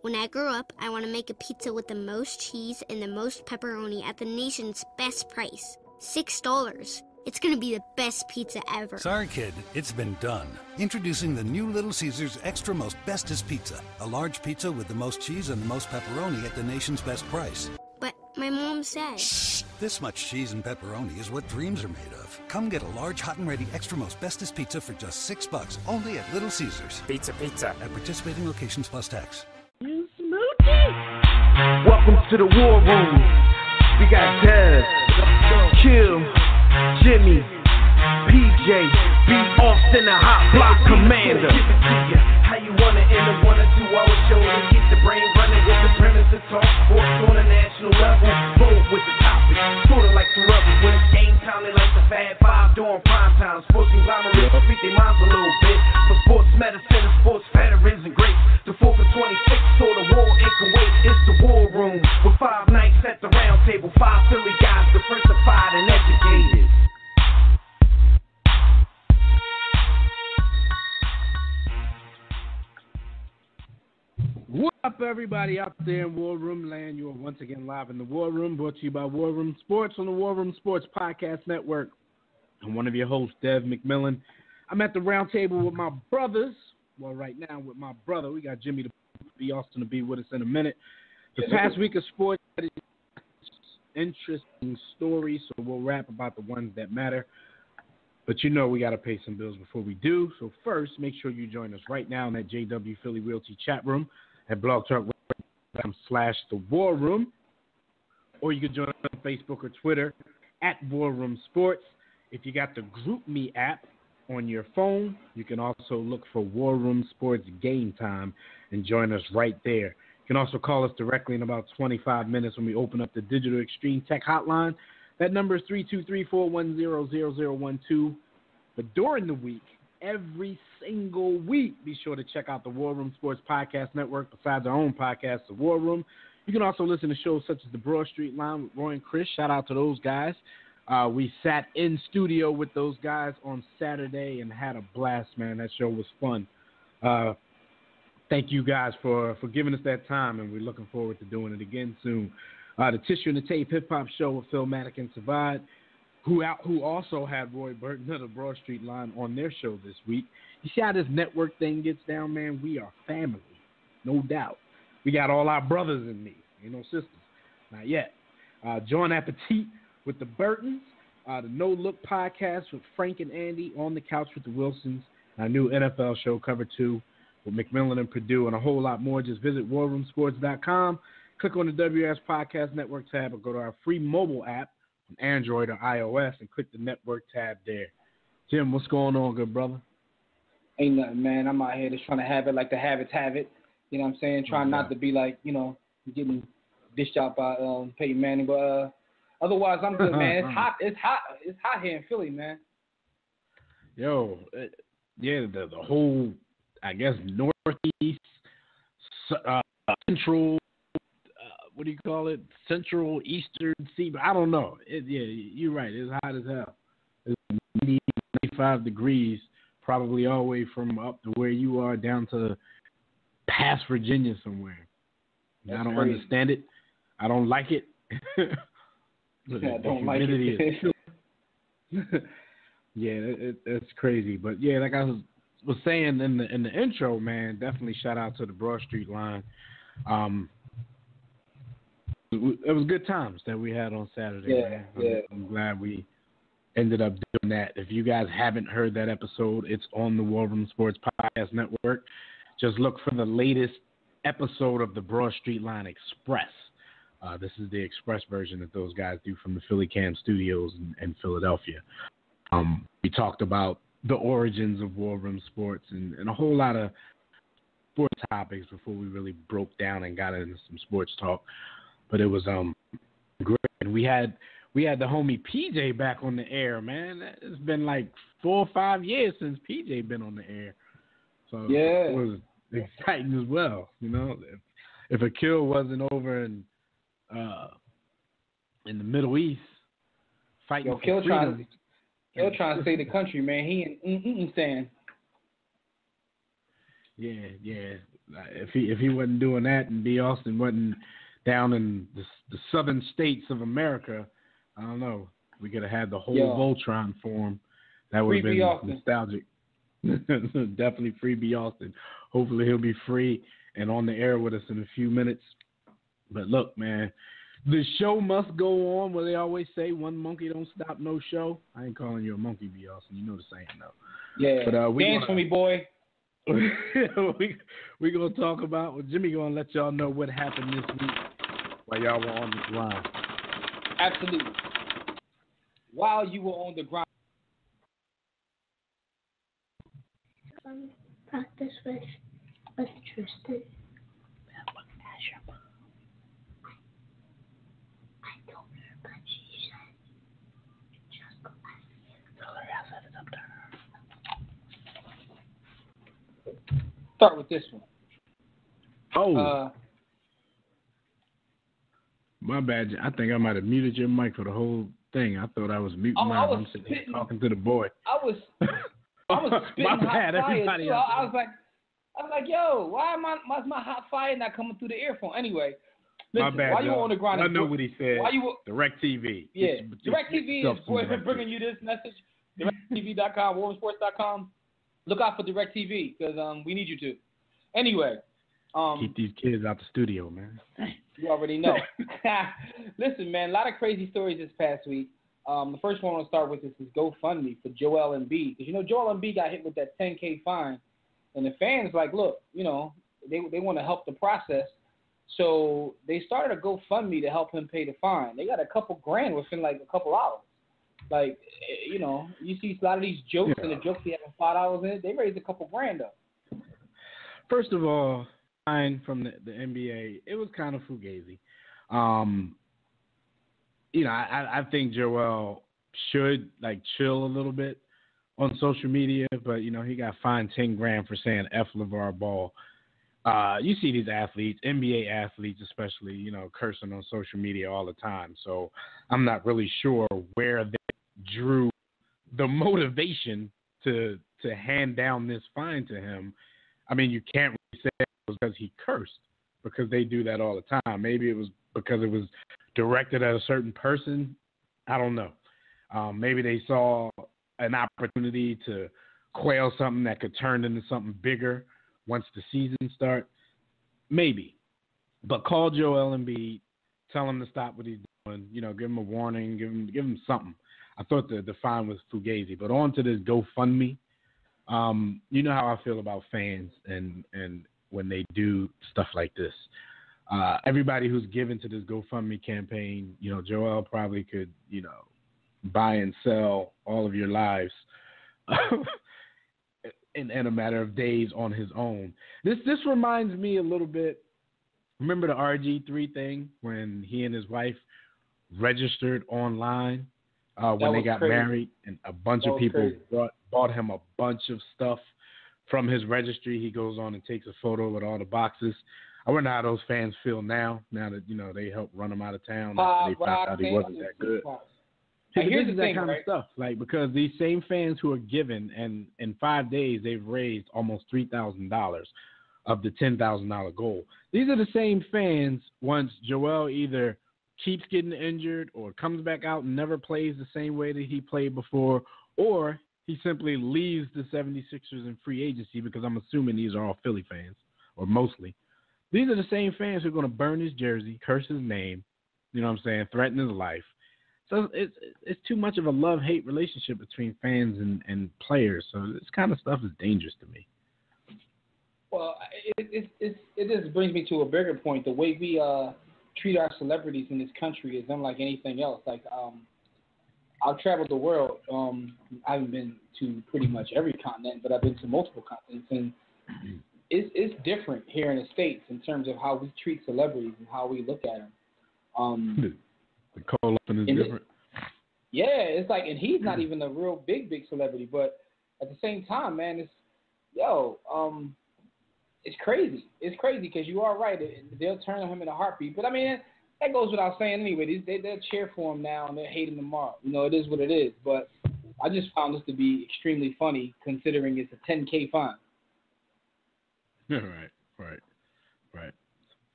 When I grow up, I want to make a pizza with the most cheese and the most pepperoni at the nation's best price, $6. It's going to be the best pizza ever. Sorry, kid, it's been done. Introducing the new Little Caesars Extra Most Bestest Pizza. A large pizza with the most cheese and the most pepperoni at the nation's best price. But my mom said... Shh! This much cheese and pepperoni is what dreams are made of. Come get a large, hot and ready Extra Most Bestest Pizza for just $6, only at Little Caesars. Pizza. At participating locations plus tax. You smoochie! Welcome to the War Room. We got Dev, Kill, Jimmy, PJ, B. Austin, the Hot Block Commander. How you wanna end a 1 or 2 hour show to get the brain running with the premise to talk sports on a national level? Bold with the topic, sorta like the rebels. When it's game time, they like the Fab Five during prime time. Sports conglomerates speak their minds a little bit. For sports medicine and sports veterans and greats. The 4th of 26, so the war in Kuwait. It's the War Room with 5 nights at the round table. 5 Philly guys, diversified and educated. What up, everybody out there in War Room Land? You are once again live in the War Room, brought to you by War Room Sports on the War Room Sports Podcast Network. I'm one of your hosts, Dev McMillan. I'm at the round table with my brothers. Well, right now with my brother, we got Jimmy to be Austin to be with us in a minute. The past week of sports had interesting stories, so we'll rap about the ones that matter. But you know we got to pay some bills before we do. So first, make sure you join us right now in that JW Philly Realty chat room at blogtalk.com/The War Room. Or you can join us on Facebook or Twitter at War Room Sports. If you got the GroupMe app on your phone, you can also look for War Room Sports Game Time and join us right there. You can also call us directly in about 25 minutes when we open up the Digital Extreme Tech Hotline. That number is 323-410-0012. But during the week, every single week, be sure to check out the War Room Sports Podcast Network besides our own podcast, The War Room. You can also listen to shows such as The Broad Street Line with Roy and Chris. Shout out to those guys. We sat in studio with those guys on Saturday and had a blast, man. That show was fun. Thank you guys for giving us that time, and we're looking forward to doing it again soon. The Tissue and the Tape Hip Hop Show with Phil Maddock and Savad, who also had Roy Burton of the Broad Street Line on their show this week. You see how this network thing gets down, man? We are family, no doubt. We got all our brothers in me, ain't no sisters, not yet. John Appetit with the Burtons, the No Look Podcast with Frank and Andy, On the Couch with the Wilsons, our new NFL show, Cover 2, with McMillan and Purdue, and a whole lot more. Just visit warroomsports.com, click on the WS Podcast Network tab, or go to our free mobile app on Android or iOS and click the network tab there. Jim, what's going on, good brother? Ain't nothing, man. I'm out here just trying to have it like the habits have it. You know what I'm saying? Trying not to be like, getting dished out by Peyton Manning. But otherwise, I'm good, man. It's hot. It's hot here in Philly, man. Yo, the whole, I guess, northeast, central, what do you call it? Central, eastern seaboard. I don't know. You're right. It's hot as hell. It's 95 degrees, probably all the way from up to where you are down to past Virginia somewhere. I don't understand it. I don't like it. I don't like it. It's crazy. But yeah, like I was saying in the intro, man, definitely shout out to the Broad Street Line. It was good times that we had on Saturday. Man. I'm glad we ended up doing that. If you guys haven't heard that episode, it's on the War Room Sports Podcast Network. Just look for the latest episode of the Broad Street Line Express. This is the Express version that those guys do from the Philly Cam Studios in Philadelphia. We talked about the origins of War Room Sports and a whole lot of sports topics before we really broke down and got into some sports talk. But it was great. And we had the homie PJ back on the air, man. It's been like 4 or 5 years since PJ been on the air. So it was exciting as well. If Akil wasn't over in the Middle East fighting for freedom. He'll trying to save the country, man. He in stand. Yeah. if he wasn't doing that and B. Austin wasn't down in the southern states of America, I don't know. We could have had the whole Voltron for him. That would have been nostalgic. Definitely free B. Austin. Hopefully he'll be free and on the air with us in a few minutes. But look, man, the show must go on. What they always say, one monkey don't stop no show. I ain't calling you a monkey, B. Austin. You know the saying, though. Yeah. But, dance for me, boy. we gonna talk about. Well, Jimmy gonna let y'all know what happened this week while y'all were on the grind. Absolutely. While you were on the grind. Practice with Tristan. I told her, but she said, just go back. Tell her I set it up to her. Start with this one. Oh. My bad. I think I might have muted your mic for the whole thing. I thought I was muting mine. I'm sitting here talking to the boy. I was spitting hot fire too. I was like, yo, why's my hot fire not coming through the earphone? Anyway, listen, my bad, while you were on the grind, I know what he said. DirecTV. Yeah, DirecTV is bringing you this message. DirecTV.com, WarRoomSports.com. Look out for DirecTV because we need you to. Anyway. Keep these kids out the studio, man. You already know. Listen, man, a lot of crazy stories this past week. The first one I want to start with is this GoFundMe for Joel Embiid. Because, Joel Embiid got hit with that $10K fine. And the fans look, they want to help the process. So they started a GoFundMe to help him pay the fine. They got a couple grand within a couple hours. You see a lot of these jokes and the jokes he having $5 in it. They raised a couple grand up. First of all, from the NBA, it was kind of fugazi. I think Joel should chill a little bit on social media, but he got fined $10 grand for saying F LeVar Ball. You see these athletes, NBA athletes especially, cursing on social media all the time. So I'm not really sure where they drew the motivation to hand down this fine to him. I mean, you can't really say it was because he cursed, because they do that all the time. Maybe it was because it was directed at a certain person. I don't know. Maybe they saw an opportunity to quail something that could turn into something bigger once the season starts. Maybe. But call Joel Embiid, tell him to stop what he's doing, give him a warning, give him something. I thought the fine was fugazi. But on to this GoFundMe. You know how I feel about fans and when they do stuff like this. Everybody who's given to this GoFundMe campaign, Joel probably could, buy and sell all of your lives in a matter of days on his own. This reminds me a little bit. Remember the RG3 thing when he and his wife registered online when they got married, and a bunch of people bought him a bunch of stuff from his registry. He goes on and takes a photo with all the boxes. I wonder how those fans feel now that they helped run him out of town after they found out he wasn't that good. Here's the thing, kind of stuff, because these same fans who are given, and in 5 days they've raised almost $3,000 of the $10,000 goal. These are the same fans once Joel either keeps getting injured or comes back out and never plays the same way that he played before, or he simply leaves the 76ers in free agency, because I'm assuming these are all Philly fans, or mostly. These are the same fans who are going to burn his jersey, curse his name, threaten his life. So it's too much of a love-hate relationship between fans and players. So this kind of stuff is dangerous to me. Well, it just brings me to a bigger point. The way we treat our celebrities in this country is unlike anything else. I've traveled the world. I haven't been to pretty much every continent, but I've been to multiple continents, and it's different here in the States in terms of how we treat celebrities and how we look at them. The call up is different. It's and he's not even a real big celebrity, but at the same time, man, it's crazy. It's crazy because you are right. They'll turn on him in a heartbeat. But I mean, that goes without saying anyway. They'll cheer for him now and they'll hate him tomorrow. It is what it is. But I just found this to be extremely funny considering it's a $10K fine. All right. Right.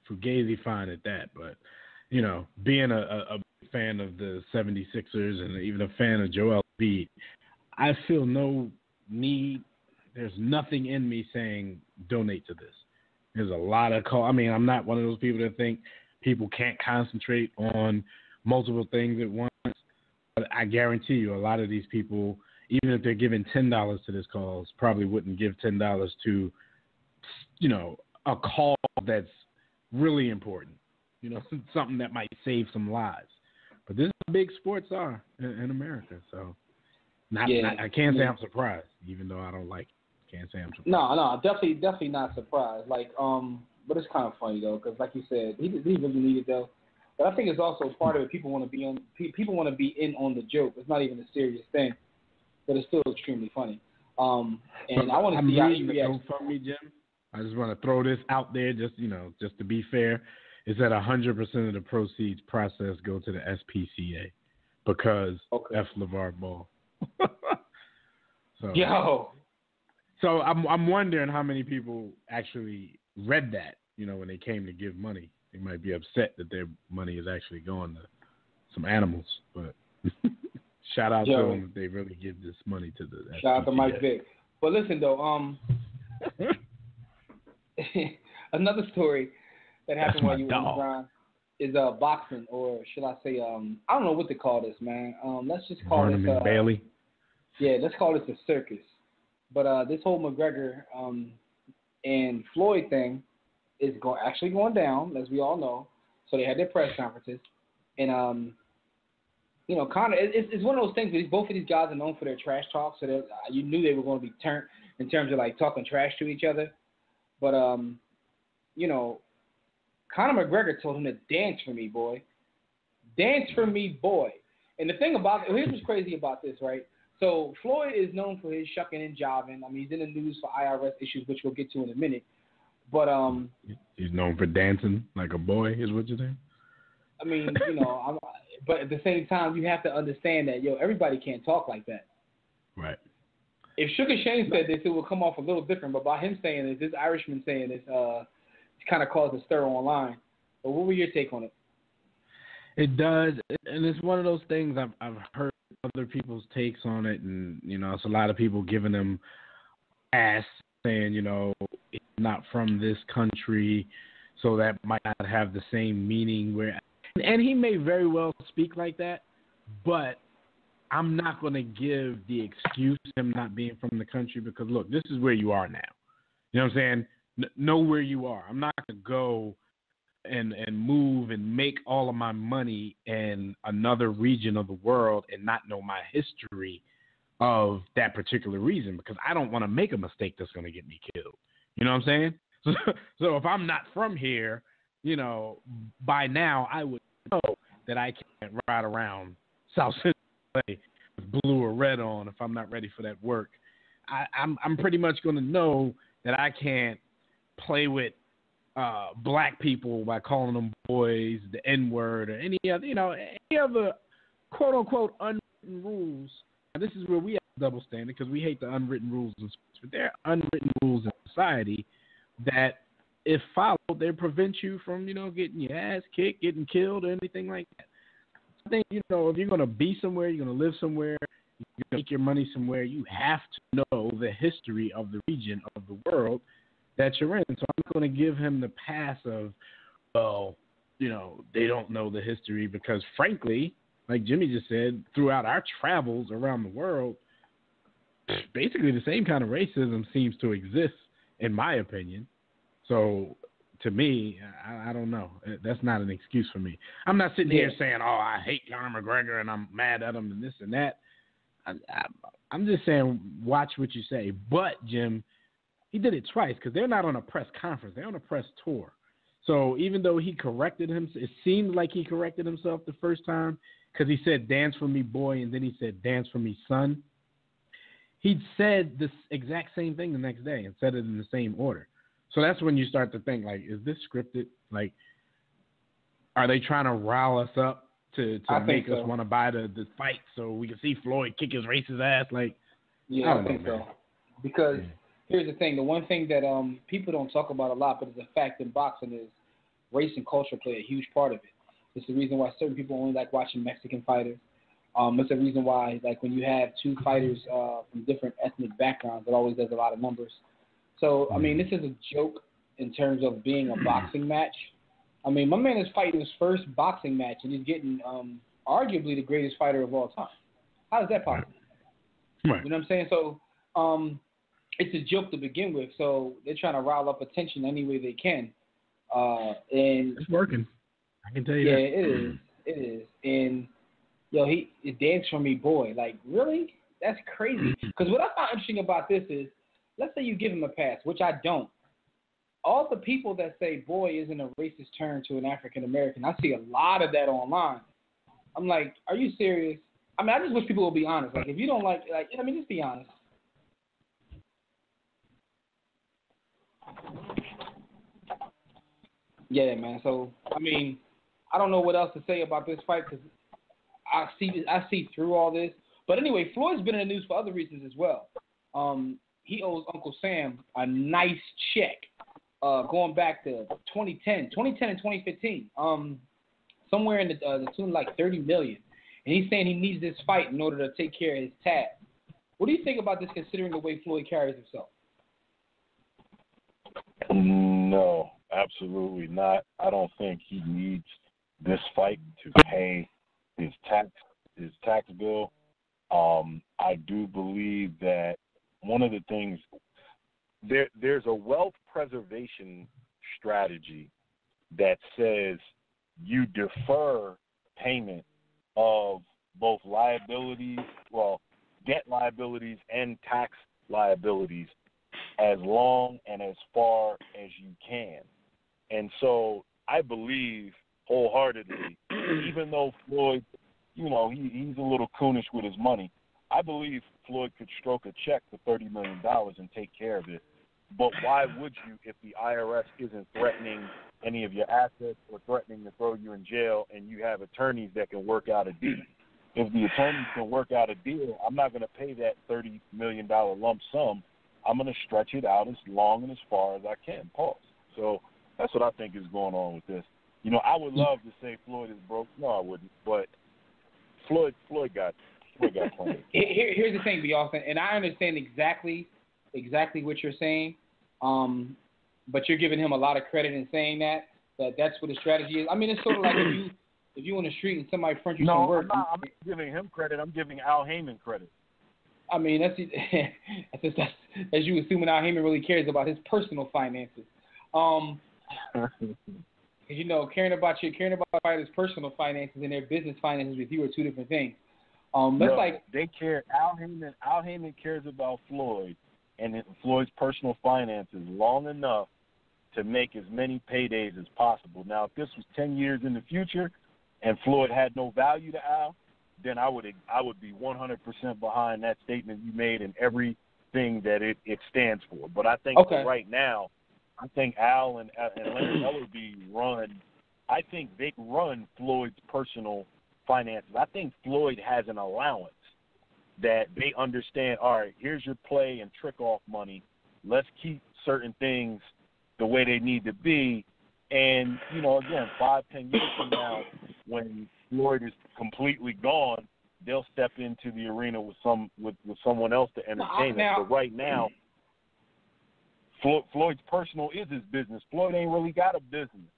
Fugazi fine at that, but you know, being a fan of the 76ers and even a fan of Joel Embiid, I feel no need. There's nothing in me saying donate to this. There's a lot of call. I mean, I'm not one of those people that think people can't concentrate on multiple things at once. But I guarantee you, a lot of these people, even if they're giving $10 to this cause, probably wouldn't give $10 to, you know, a cause that's really important. You know, something that might save some lives. But this is how big sports are in America. So I can't say I'm surprised, even though I don't like it. Can't say I'm surprised. No, definitely not surprised. Like, but it's kind of funny though, because like you said, he really needed though. But I think it's also part of it. People want to be in on the joke. It's not even a serious thing, but it's still extremely funny. And I want to see how he reacts. From me, Jim. I just want to throw this out there, just to be fair, is that 100% of the proceeds processed go to the SPCA because F. LeVar Ball. So I'm wondering how many people actually read that, when they came to give money. They might be upset that their money is actually going to some animals, but shout out to them if they really give this money to the SPCA. Shout out to Mike Vick. But listen though, another story that happened while you were on the grind is boxing, or should I say, I don't know what to call this, man. Let's just call it Bailey. Yeah, let's call it the circus. But this whole McGregor and Floyd thing is actually going down, as we all know. So they had their press conferences, and Conor. It's one of those things where both of these guys are known for their trash talk, so you knew they were going to be turned in terms of like talking trash to each other. But Conor McGregor told him to dance for me, boy. Dance for me, boy. And the thing about here's what's crazy about this, right? So Floyd is known for his shucking and jiving. I mean, he's in the news for IRS issues, which we'll get to in a minute. But he's known for dancing like a boy, is what you're saying? I mean, but at the same time, you have to understand that everybody can't talk like that. Right. If Sugar Shane said this, it would come off a little different. But by him saying this Irishman saying this, it's kind of caused a stir online. But what were your take on it? It does, and it's one of those things I've heard other people's takes on it, and it's a lot of people giving them ass, saying he's not from this country, so that might not have the same meaning. And he may very well speak like that, but I'm not going to give the excuse him not being from the country, because look, this is where you are now. You know what I'm saying? Know where you are. I'm not going to go and move and make all of my money in another region of the world and not know my history of that particular reason, because I don't want to make a mistake that's going to get me killed. You know what I'm saying? So if I'm not from here, by now I would know that I can't ride around South Central LA with blue or red on if I'm not ready for that work. I'm pretty much going to know that I can't play with black people by calling them boys, the N-word, or any other quote unquote unwritten rules. Now, this is where we have a double standard, because we hate the unwritten rules in sports, but there are unwritten rules in society that, if followed, they prevent you from getting your ass kicked, getting killed, or anything like that. I think if you're going to be somewhere, you're going to live somewhere, you're going to make your money somewhere, you have to know the history of the region of the world that you're in. So I'm going to give him the pass of, they don't know the history, because frankly, like Jimmy just said, throughout our travels around the world, basically the same kind of racism seems to exist, in my opinion. So to me, I don't know. That's not an excuse for me. I'm not sitting here saying, I hate Conor McGregor and I'm mad at him and this and that. I'm just saying, watch what you say. But, Jim, he did it twice, because they're not on a press conference. They're on a press tour. So even though he corrected himself, it seemed like he corrected himself the first time, because he said, dance for me, boy, and then he said, dance for me, son. He said this exact same thing the next day and said it in the same order. So that's when you start to think, like, is this scripted? Like, are they trying to rile us up to make us want to buy the fight so we can see Floyd kick his racist ass? Like, I think so. Because here's the thing. The one thing that people don't talk about a lot, but is a fact in boxing, is race and culture play a huge part of it. It's the reason why certain people only like watching Mexican fighters. It's the reason why, like, when you have two fighters from different ethnic backgrounds, it always does a lot of numbers. So, I mean, this is a joke in terms of being a boxing match. I mean, my man is fighting his first boxing match, and he's getting arguably the greatest fighter of all time. How is that possible? Right. You know what I'm saying? So, it's a joke to begin with. So they're trying to rile up attention any way they can. And it's working. I can tell you that. Yeah, it is. It is. And, yo, he dance for me, boy. Like, really? That's crazy. Because what I found interesting about this is, let's say you give him a pass, which I don't. All the people that say boy isn't a racist term to an African American, I see a lot of that online. I'm like, are you serious? I mean, I just wish people would be honest. Like, if you don't like, I mean, just be honest. Yeah, man. So, I mean, I don't know what else to say about this fight because I see through all this. But anyway, Floyd's been in the news for other reasons as well. He owes Uncle Sam a nice check going back to 2010 and 2015, somewhere in the tune of like $30 million. And he's saying he needs this fight in order to take care of his tab. What do you think about this, considering the way Floyd carries himself? No, absolutely not. I don't think he needs this fight to pay his tax bill. I do believe that one of the things there's a wealth preservation strategy that says you defer payment of both liabilities, debt liabilities and tax liabilities as long and as far as you can. And so I believe wholeheartedly, even though Floyd, he's a little coonish with his money, I believe Floyd could stroke a check for $30 million and take care of it. But why would you if the IRS isn't threatening any of your assets or threatening to throw you in jail and you have attorneys that can work out a deal? If the attorneys can work out a deal, I'm not going to pay that $30 million lump sum. I'm going to stretch it out as long and as far as I can. Pause. So that's what I think is going on with this. I would love to say Floyd is broke. No, I wouldn't. But Floyd got plenty. Here's the thing, B. Austin, and I understand exactly what you're saying. But you're giving him a lot of credit in saying that's what the strategy is. I mean, it's sort of like if you on the street and somebody front you some work. I'm not giving him credit. I'm giving Al Heyman credit. I mean, that's as you assuming Al Heyman really cares about his personal finances. Caring about fighters' personal finances and their business finances with you are two different things. They care. Al Heyman cares about Floyd and Floyd's personal finances long enough to make as many paydays as possible. Now, if this was 10 years in the future and Floyd had no value to Al, then I would be 100% behind that statement you made and everything that it stands for. But I think for right now, I think Al and Leonard Ellerbe run Floyd's personal finances. I think Floyd has an allowance that they understand, all right, here's your play and trick-off money. Let's keep certain things the way they need to be. And, again, 5-10 years from now, when Floyd is completely gone, they'll step into the arena with someone else to entertain it. But right now, Floyd's personal is his business. Floyd ain't really got a business.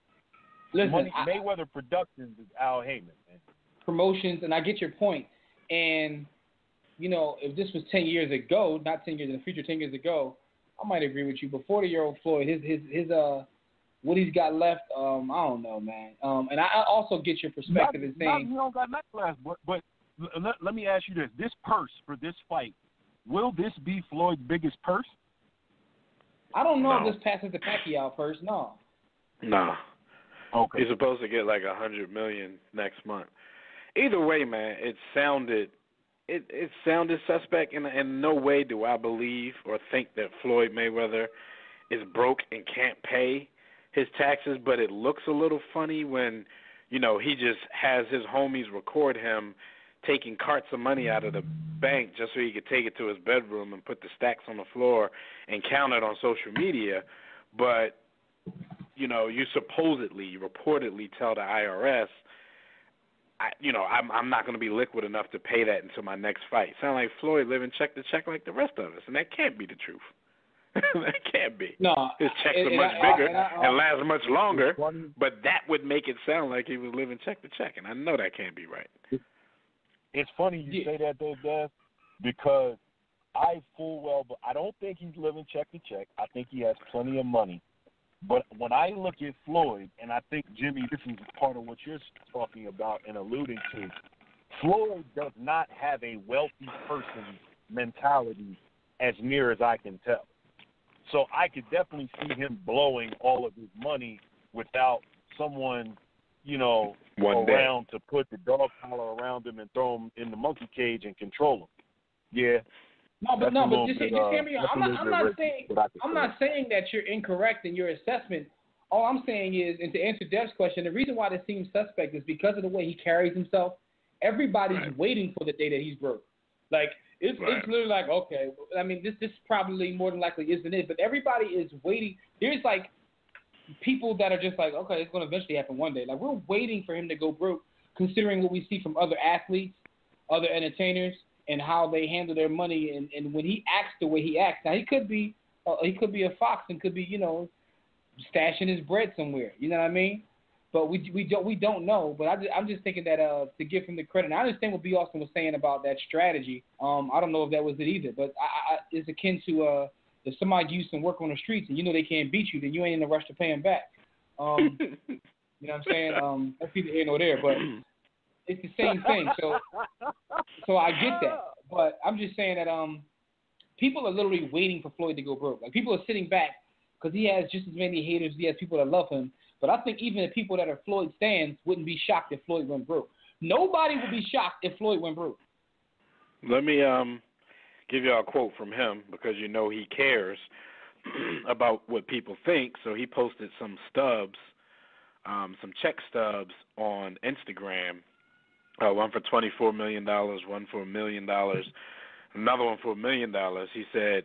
Listen, Mayweather Productions is Al Heyman, man. Promotions, and I get your point. And, if this was 10 years ago, not 10 years in the future, 10 years ago, I might agree with you. But 40-year-old Floyd, his what he's got left, I don't know, man. And I also get your perspective in saying he don't got nothing left. But let me ask you this: this purse for this fight, will this be Floyd's biggest purse? I don't know if this passes the Pacquiao purse. No. No. Okay. He's supposed to get like $100 million next month. Either way, man, it sounded suspect. In no way do I believe or think that Floyd Mayweather is broke and can't pay his taxes. But it looks a little funny when, he just has his homies record him taking carts of money out of the bank just so he could take it to his bedroom and put the stacks on the floor and count it on social media. But, you reportedly tell the IRS, I'm not going to be liquid enough to pay that until my next fight. Sound like Floyd living check to check like the rest of us, and that can't be the truth. That can't be. No, his checks are much bigger and last much longer, but that would make it sound like he was living check to check, and I know that can't be right. It's funny you say that, though, Dev, because I don't think he's living check to check. I think he has plenty of money. But when I look at Floyd, and I think, Jimmy, this is part of what you're talking about and alluding to, Floyd does not have a wealthy person mentality as near as I can tell. So I could definitely see him blowing all of his money without someone, around to put the dog collar around him and throw him in the monkey cage and control him. Yeah. But just hear me out. I'm not saying that you're incorrect in your assessment. All I'm saying is, and to answer Dev's question, the reason why this seems suspect is because of the way he carries himself. Everybody's waiting for the day that he's broke. Like, it's literally like, okay, I mean, this probably more than likely isn't it, but everybody is waiting. There's like people that are just like, okay, it's going to eventually happen one day. Like, we're waiting for him to go broke, considering what we see from other athletes, other entertainers, and how they handle their money, and when he acts the way he acts. Now, he could be a fox and could be, stashing his bread somewhere. You know what I mean? But we don't know. But I'm just thinking that to give him the credit. And I understand what B. Austin was saying about that strategy. I don't know if that was it either. But it's akin to if somebody used some work on the streets and they can't beat you, then you ain't in a rush to pay them back. You know what I'm saying? That's either here nor there. But it's the same thing. So I get that. But I'm just saying that people are literally waiting for Floyd to go broke. Like, people are sitting back because he has just as many haters as he has people that love him. But I think even the people that are Floyd stans wouldn't be shocked if Floyd went broke. Nobody would be shocked if Floyd went broke. Let me give y'all a quote from him, because he cares about what people think. So he posted some stubs, some check stubs on Instagram. One for $24 million, one for $1 million, another one for $1 million. He said,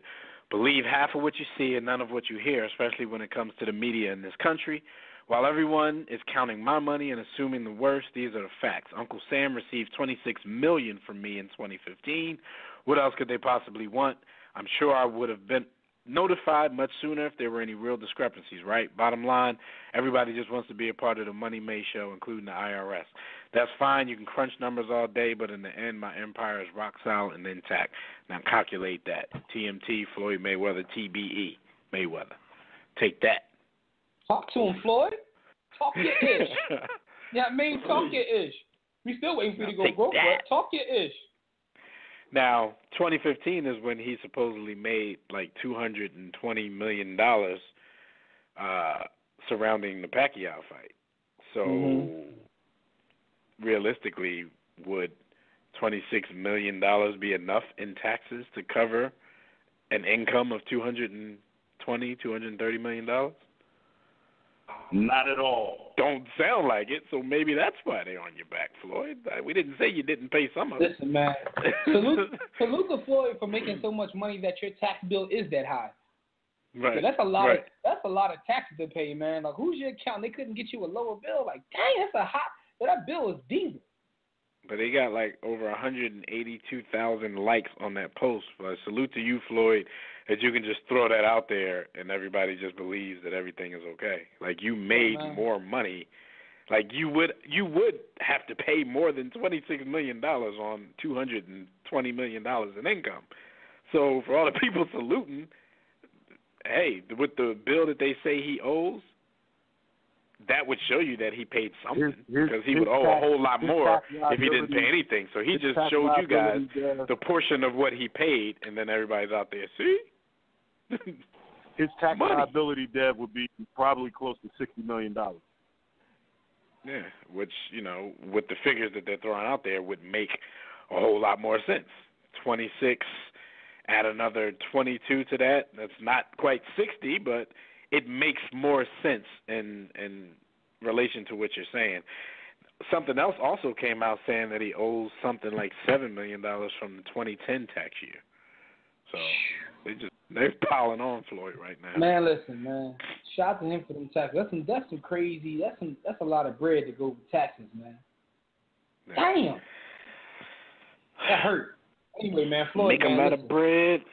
"Believe half of what you see and none of what you hear, especially when it comes to the media in this country. While everyone is counting my money and assuming the worst, these are the facts. Uncle Sam received $26 million from me in 2015. What else could they possibly want? I'm sure I would have been notified much sooner if there were any real discrepancies, right? Bottom line, everybody just wants to be a part of the Money May show, including the IRS. That's fine. You can crunch numbers all day, but in the end, my empire is rock solid and intact. Now calculate that. TMT, Floyd Mayweather, TBE, Mayweather. Take that." Talk to him, Floyd. Talk your ish. Yeah, I mean, talk your ish. We still waiting for you to go broke, but talk your ish. Now, 2015 is when he supposedly made like $220 million surrounding the Pacquiao fight. So, realistically, would $26 million be enough in taxes to cover an income of $230 million? Not at all. Don't sound like it, so maybe that's why they're on your back, Floyd. We didn't say you didn't pay some of it. Listen, man. Salute to Floyd for making so much money that your tax bill is that high. Right. So that's a lot of taxes to pay, man. Like, who's your account? They couldn't get you a lower bill. Like, dang, that bill is diesel. But they got like over 182,000 likes on that post. Salute to you, Floyd, that you can just throw that out there and everybody just believes that everything is okay. Like, you made more money. Like, you would have to pay more than $26 million on $220 million in income. So for all the people saluting, hey, with the bill that they say he owes, that would show you that he paid something, because he would owe a whole lot more if he didn't pay anything. So he just showed you guys the portion of what he paid, and then everybody's out there, see? His tax liability, Dev, would be probably close to $60 million. Yeah, which, with the figures that they're throwing out there, would make a whole lot more sense. 26, add another 22 to that. That's not quite 60, but it makes more sense in relation to what you're saying. something else also came out saying that he owes something like $7 million from the 2010 tax year. So they're piling on Floyd right now. Man, listen, man. Shout out to him for them taxes. That's some crazy. That's a lot of bread to go with taxes, man. Yeah. Damn. That hurt. Anyway, man, Floyd. Make a lot of bread.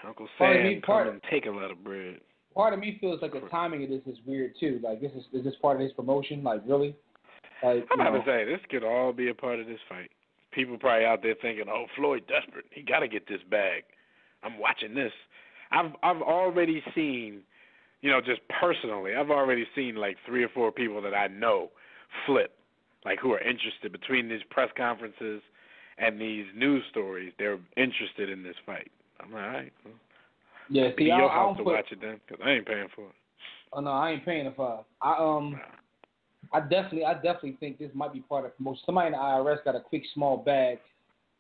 Uncle Sam, come and take a lot of bread. Part of me feels like the timing of this is weird too. Like, is this part of his promotion? Like, really? Like, I'm about to say, this could all be a part of this fight. People probably out there thinking, oh, Floyd desperate. He got to get this bag. I'm watching this. I've already seen, just personally, I've already seen like 3 or 4 people that I know flip, like who are interested between these press conferences and these news stories. They're interested in this fight. I'm like, all right. Well, yeah, see, your house to watch it then, because I ain't paying for it. Oh no, I ain't paying it for it. I definitely think this might be part of promotion. Somebody in the IRS got a quick small bag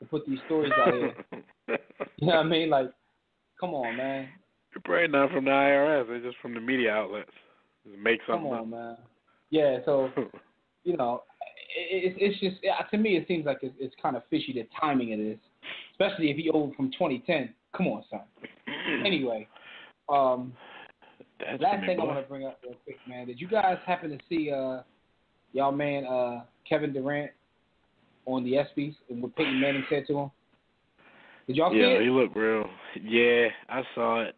to put these stories out here. You know what I mean? Like, come on, man. You're probably not from the IRS. They're just from the media outlets. Just make something up. Come on, man. Yeah, so, it's just, to me, it seems like it's kind of fishy, the timing of this, especially if he owed from 2010. Come on, son. Anyway, last thing I want to bring up real quick, man. Did you guys happen to see y'all man Kevin Durant on the ESPYs and what Peyton Manning said to him? Did y'all see it? Yeah, he looked real. Yeah, I saw it.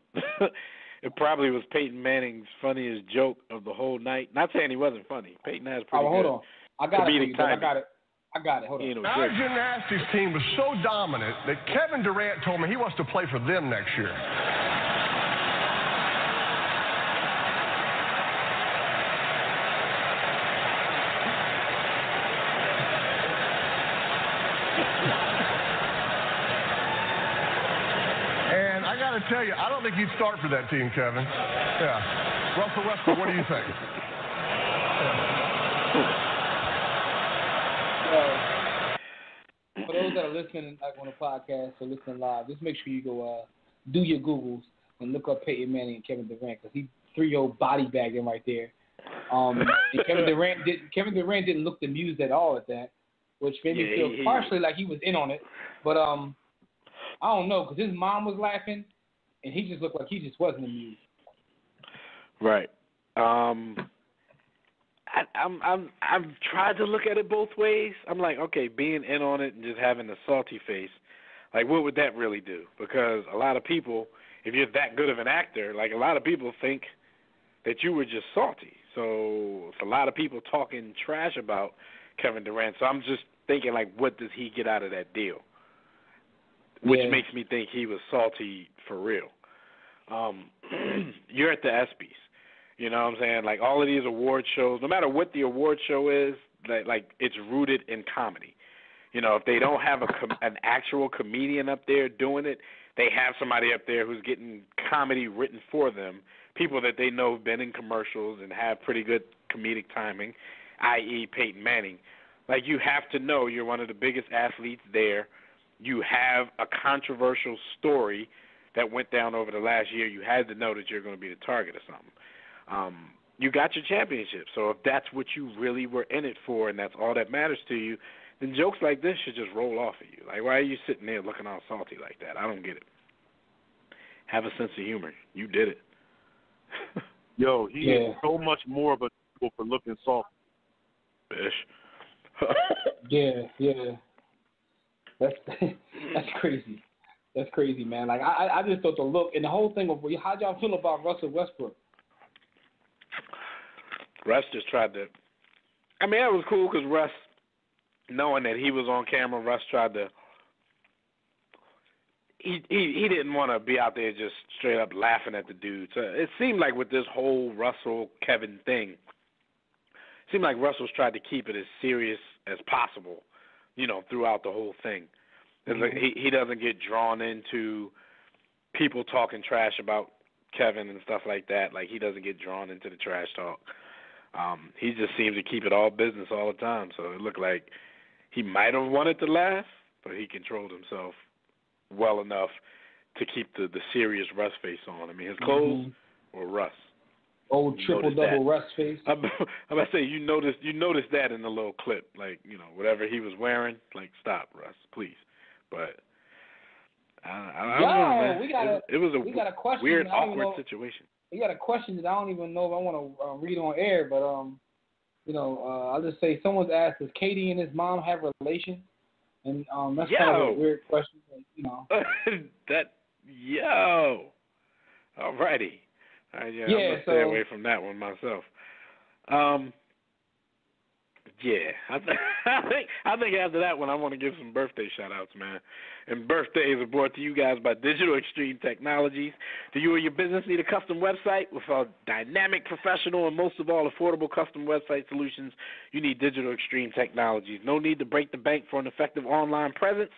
It probably was Peyton Manning's funniest joke of the whole night. Not saying he wasn't funny. Peyton has pretty good. Hold on. I got it. I got it. Hold on. Our gymnastics team was so dominant that Kevin Durant told me he wants to play for them next year. And I got to tell you, I don't think you'd start for that team, Kevin. Yeah. Russell Westbrook, what do you think? For those that are listening on the podcast or listening live, just make sure you go do your Googles and look up Peyton Manning and Kevin Durant, because he threw your body bag in right there. And Kevin Durant didn't look amused at all at that, which made me feel partially like he was in on it. But I don't know, because his mom was laughing, and he just looked like he just wasn't amused. Right. I've tried to look at it both ways. I'm like, okay, being in on it and just having a salty face, like, what would that really do? Because a lot of people, if you're that good of an actor, like, a lot of people think that you were just salty. So it's a lot of people talking trash about Kevin Durant. So I'm just thinking, like, what does he get out of that deal? Which makes me think he was salty for real. You're at the ESPYs. You know what I'm saying? Like, all of these award shows, no matter what the award show is, like it's rooted in comedy. If they don't have an actual comedian up there doing it, they have somebody up there who's getting comedy written for them, people that they know have been in commercials and have pretty good comedic timing, i.e. Peyton Manning. Like, you have to know you're one of the biggest athletes there. You have a controversial story that went down over the last year. You had to know that you're going to be the target of something. You got your championship. So if that's what you really were in it for and that's all that matters to you, then jokes like this should just roll off of you. Like, why are you sitting there looking all salty like that? I don't get it. Have a sense of humor. You did it. Yo, he is so much more of a fool for looking salty. Fish. Yeah. That's crazy. That's crazy, man. Like, I just thought the look and the whole thing of how'd y'all feel about Russell Westbrook? Russ just tried to. I mean, that was cool because Russ, knowing that he was on camera, Russ tried to. He didn't want to be out there just straight up laughing at the dude. So it seemed like with this whole Russell Kevin thing, it seemed like Russell's tried to keep it as serious as possible, throughout the whole thing. Mm-hmm. Like he doesn't get drawn into people talking trash about Kevin and stuff like that. Like, he doesn't get drawn into the trash talk. He just seems to keep it all business all the time. So it looked like he might have wanted to laugh, but he controlled himself well enough to keep the serious Russ face on. I mean, his clothes were Russ. Old triple-double Russ face. I'm about to say, you noticed that in the little clip. Like, whatever he was wearing, like, stop, Russ, please. But I don't know, man. It was a weird, awkward situation. We got a question that I don't even know if I want to read on air, but, I'll just say someone's asked, does Katie and his mom have a relation? And that's kind of a weird question, but, Alrighty. I'm going to stay away from that one myself. I think after that one, I want to give some birthday shout-outs, man. And birthdays are brought to you guys by Digital Extreme Technologies. Do you or your business need a custom website with a dynamic, professional, and most of all, affordable custom website solutions? You need Digital Extreme Technologies. No need to break the bank for an effective online presence.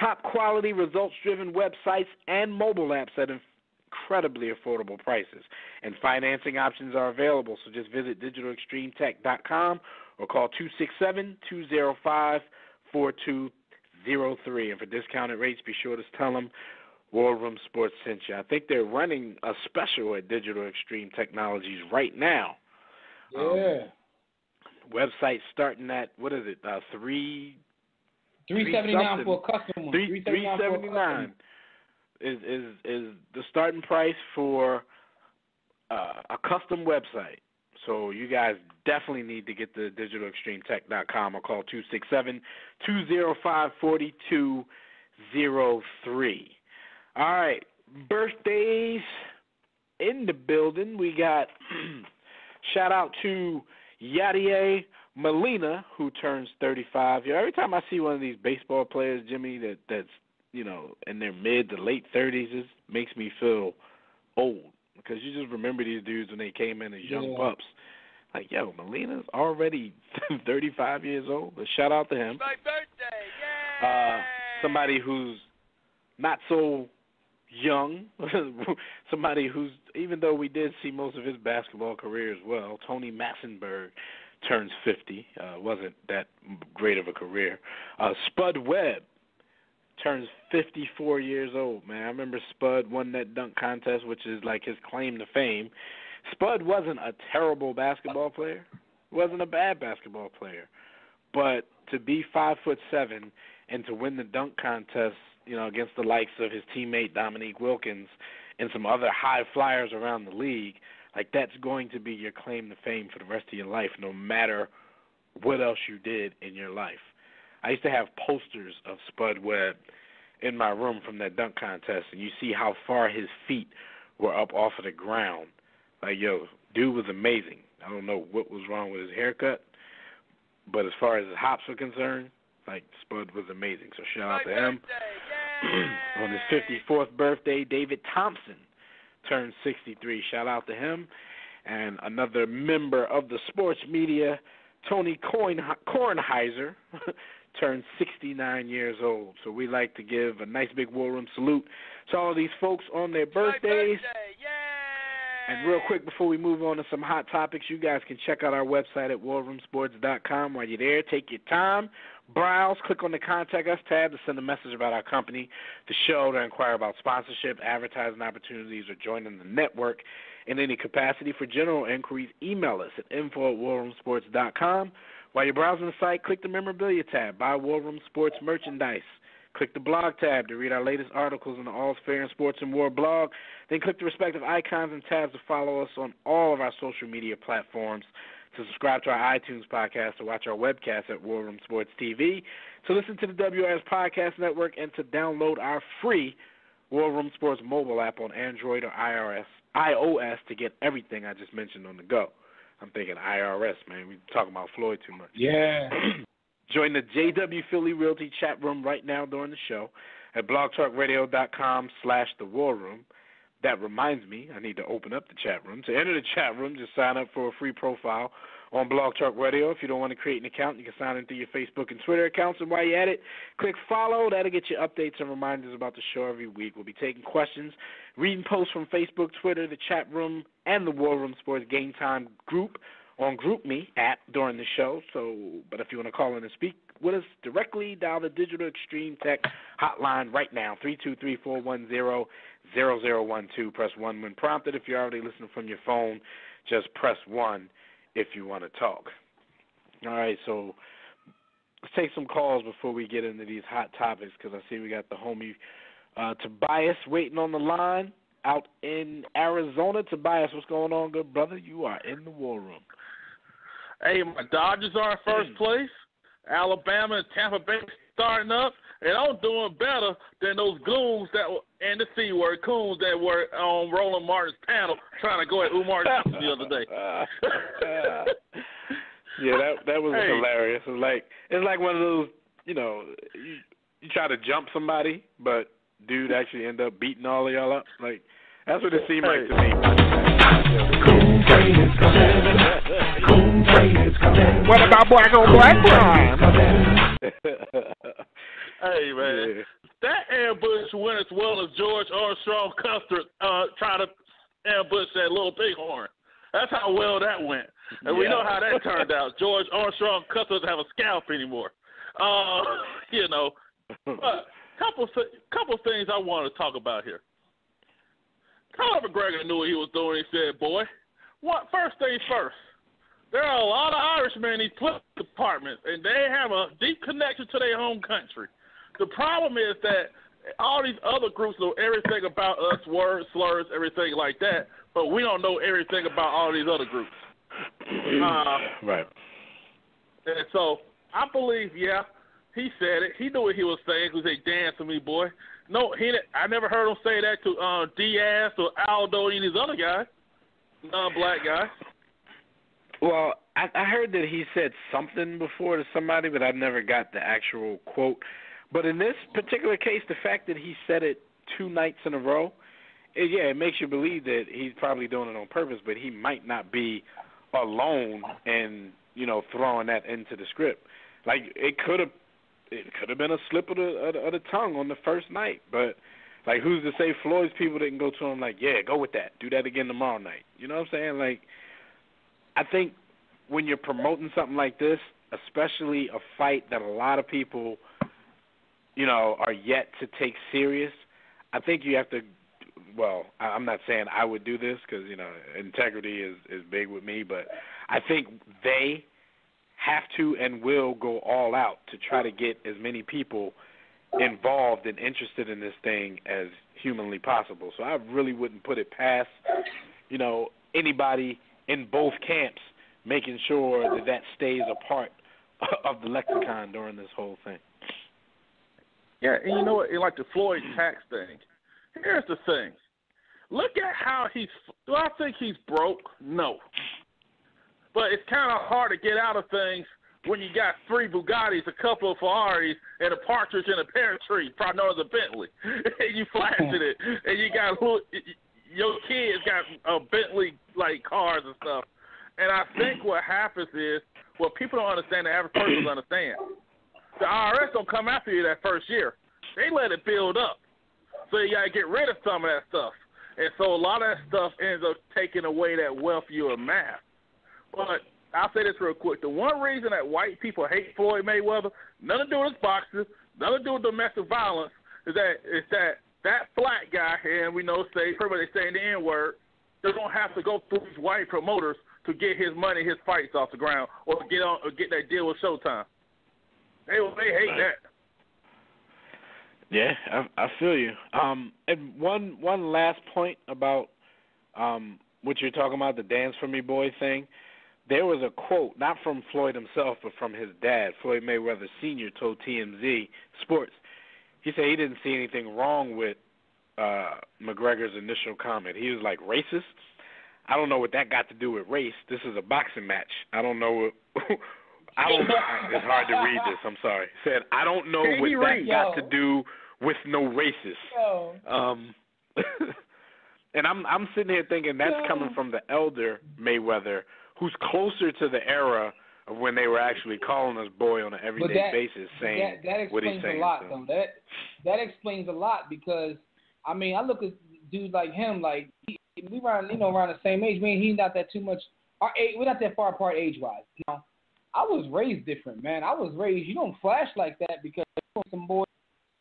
Top-quality, results-driven websites and mobile apps at incredibly affordable prices. And financing options are available, so just visit digitalextremetech.com or call 267-205-4203. And for discounted rates, be sure to tell them War Room Sports sent you. I think they're running a special at Digital Extreme Technologies right now. Yeah. Website starting at, what is it, $379 for a custom one. $379 is the starting price for a custom website. So you guys definitely need to get to digitalextremetech.com or call 267-205-4203. All right, birthdays in the building. We got shout out to Yadier Molina, who turns 35. Every time I see one of these baseball players, Jimmy, that's in their mid to late 30s, it makes me feel old. Because you just remember these dudes when they came in as young pups. Like, Molina's already 35 years old. But shout out to him. My birthday, yeah! Somebody who's not so young. Somebody who's, even though we did see most of his basketball career as well, Tony Massenberg turns 50. Wasn't that great of a career. Spud Webb turns 54 years old, man. I remember Spud won that dunk contest, which is like his claim to fame. Spud wasn't a terrible basketball player. Wasn't a bad basketball player. But to be 5'7" and to win the dunk contest, against the likes of his teammate Dominique Wilkins and some other high flyers around the league, like that's going to be your claim to fame for the rest of your life, no matter what else you did in your life. I used to have posters of Spud Webb in my room from that dunk contest, and you see how far his feet were up off of the ground. Like, dude was amazing. I don't know what was wrong with his haircut, but as far as his hops were concerned, like, Spud was amazing. So shout out to him. On his 54th birthday, David Thompson turned 63. Shout out to him. And another member of the sports media, Tony Kornheiser, turned 69 years old. So we like to give a nice big War Room salute to all of these folks on their birthdays. And real quick, before we move on to some hot topics, you guys can check out our website at warroomsports.com. While you're there, take your time, browse, click on the Contact Us tab to send a message about our company, the show, to inquire about sponsorship, advertising opportunities, or joining the network in any capacity. For general inquiries, email us at info@warroomsports.com. While you're browsing the site, click the Memorabilia tab, buy War Room Sports merchandise. Click the blog tab to read our latest articles in the All's Fair in Sports and War blog. Then click the respective icons and tabs to follow us on all of our social media platforms, to subscribe to our iTunes podcast, to watch our webcast at War Room Sports TV, to listen to the WRS Podcast Network, and to download our free War Room Sports mobile app on Android or iOS to get everything I just mentioned on the go. I'm thinking IRS, man. We're talking about Floyd too much. Yeah. Join the JW Philly Realty chat room right now during the show at blogtalkradio.com/The War Room. That reminds me, I need to open up the chat room. To enter the chat room, just sign up for a free profile on Blog Talk Radio. If you don't want to create an account, you can sign in through your Facebook and Twitter accounts. And while you're at it, click follow. That'll get you updates and reminders about the show every week. We'll be taking questions, reading posts from Facebook, Twitter, the chat room, and the War Room Sports Game Time group on GroupMe app during the show. But if you want to call in and speak with us directly, dial the Digital Extreme Tech hotline right now, 323-410-0012. Press 1 when prompted. If you're already listening from your phone, Just press 1 if you want to talk. All right, so let's take some calls before we get into these hot topics because I see we got the homie Tobias waiting on the line out in Arizona. Tobias, what's going on, good brother? You are in the war room. Hey, my Dodgers are in first place. Alabama and Tampa Bay starting up, and I'm doing better than those goons that were in the C word, coons that were on Roland Martin's panel trying to go at Umar Johnson the other day. Yeah, that was hilarious. It's like one of those, you try to jump somebody, but dude actually end up beating all of y'all up. Like that's what it seemed like to me. Coon Train is coming. Coon Train is coming. What about black on black crime? Hey man, that ambush went as well as George Armstrong Custer trying to ambush that little bighorn. That's how well that went. And we know how that turned out. George Armstrong Custer doesn't have a scalp anymore. But couple things I want to talk about here. Conor McGregor knew what he was doing. He said, boy, first things first. There are a lot of Irishmen in these political departments, and they have a deep connection to their home country. The problem is that all these other groups know everything about us, words, slurs, everything like that, but we don't know everything about all these other groups. Right. And so I believe, he said it. He knew what he was saying because they dance to me, boy. No, I never heard him say that to Diaz or Aldo or any of these other guys, non-black guys. Well, I heard that he said something before to somebody, but I never got the actual quote. But in this particular case, the fact that he said it 2 nights in a row, it makes you believe that he's probably doing it on purpose, but he might not be alone and, throwing that into the script. Like, it could have been a slip of the tongue on the first night, but, like, who's to say Floyd's people didn't go to him like, yeah, go with that. Do that again tomorrow night. You know what I'm saying? Like, I think when you're promoting something like this, especially a fight that a lot of people, are yet to take serious, I think you have to, well, I'm not saying I would do this because, integrity is big with me, but I think they have to and will go all out to try to get as many people involved and interested in this thing as humanly possible. So I really wouldn't put it past, anybody in both camps making sure that stays a part of the lexicon during this whole thing. Yeah, and you know what? Like the Floyd tax thing. Here's the thing. Look at how do I think he's broke? No. But it's kind of hard to get out of things when you got 3 Bugattis, a couple of Ferraris, and a partridge in a pear tree, probably known as a Bentley. And you flashing it. And you got your kids got Bentley like cars and stuff. And I think what happens is, what people don't understand, the average person doesn't understand. The IRS don't come after you that first year. They let it build up. So you got to get rid of some of that stuff. And so a lot of that stuff ends up taking away that wealth you amass. But I'll say this real quick. The one reason that white people hate Floyd Mayweather, nothing to do with his boxing, nothing to do with domestic violence, is that black guy, and we know everybody saying the N-word, they're going to have to go through these white promoters to get his money, his fights off the ground, or get that deal with Showtime. They hate that. Yeah, I feel you. And one last point about what you're talking about, the Dance For Me Boy thing. There was a quote, not from Floyd himself, but from his dad, Floyd Mayweather Sr., told TMZ Sports. He said he didn't see anything wrong with McGregor's initial comment. He was like, racist? I don't know what that got to do with race. This is a boxing match. I don't know what... it's hard to read this. I'm sorry. Said, I don't know what that got to do with no racist. And I'm sitting here thinking that's coming from the elder Mayweather, who's closer to the era of when they were actually calling us boy on an everyday basis, saying what he's saying. That explains a lot, though. That explains a lot because, I mean, I look at dudes like him, like we around the same age. He's not that too much. Our age, we're not that far apart age-wise. I was raised different, man. I was raised, you don't flash like that because some boys,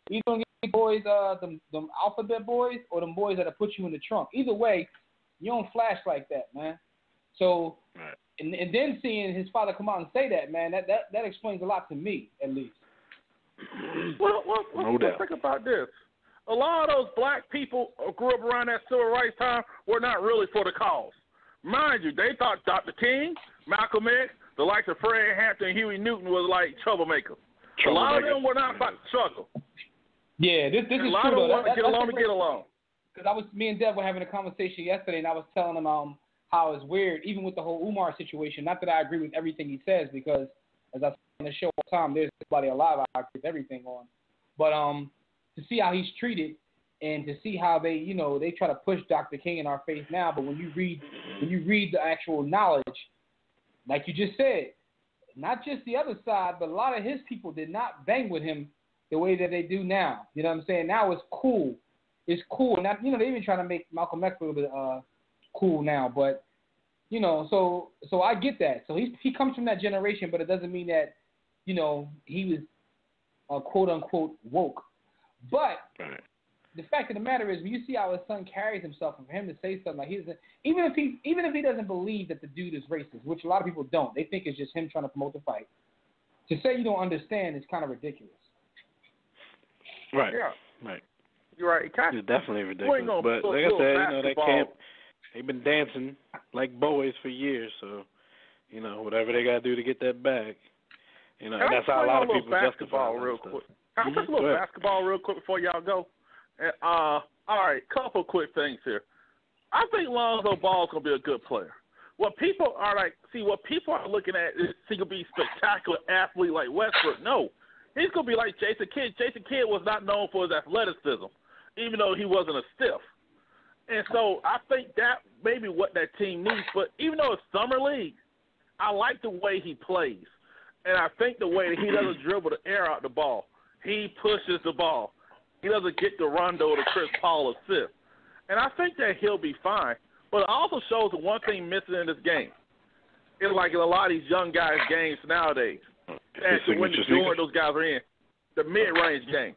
you don't get boys, them alphabet boys or them boys that'll put you in the trunk. Either way, you don't flash like that, man. So, and then seeing his father come out and say that, man, that explains a lot to me, at least. Well, let's think about this. A lot of those black people who grew up around that civil rights time were not really for the cause. Mind you, they thought Dr. King, Malcolm X, the likes of Fred Hampton and Huey Newton was like troublemakers. A lot of them were not about to struggle. Yeah, this is true. A lot of them wanted to get along to get along. Because me and Dev were having a conversation yesterday, and I was telling him how it's weird, even with the whole Umar situation. Not that I agree with everything he says, because as I say on the show all the time, there's somebody alive I agree with everything on. But to see how he's treated, and to see how they try to push Dr. King in our face now, but when you read the actual knowledge, like you just said, not just the other side, but a lot of his people did not bang with him the way that they do now. You know what I'm saying? Now it's cool. It's cool. Now, they're even trying to make Malcolm X a little bit cool now. But, so I get that. So he comes from that generation, but it doesn't mean that, he was quote-unquote woke. But the fact of the matter is, when you see how his son carries himself, and for him to say something like even if he doesn't believe that the dude is racist, which a lot of people don't, they think it's just him trying to promote the fight. To say you don't understand is kind of ridiculous. Right. Yeah. Right. You're right. It's definitely ridiculous. But like I said, that camp, they've been dancing like boys for years. So, whatever they got to do to get that bag. And that's how a lot of people justify real quick. Can I touch a little basketball real quick before y'all go? All right, couple quick things here. I think Lonzo Ball's going to be a good player. What people are looking at is he going to be a spectacular athlete like Westbrook. No. He's going to be like Jason Kidd. Jason Kidd was not known for his athleticism, even though he wasn't a stiff. And so I think that may be what that team needs. But even though it's summer league, I like the way he plays. And I think the way that he doesn't dribble the air out the ball. He pushes the ball. He doesn't get the Rondo or the Chris Paul assist. And I think that he'll be fine. But it also shows the one thing missing in this game. It's like in a lot of these young guys' games nowadays. And when those guys are in, the mid-range game.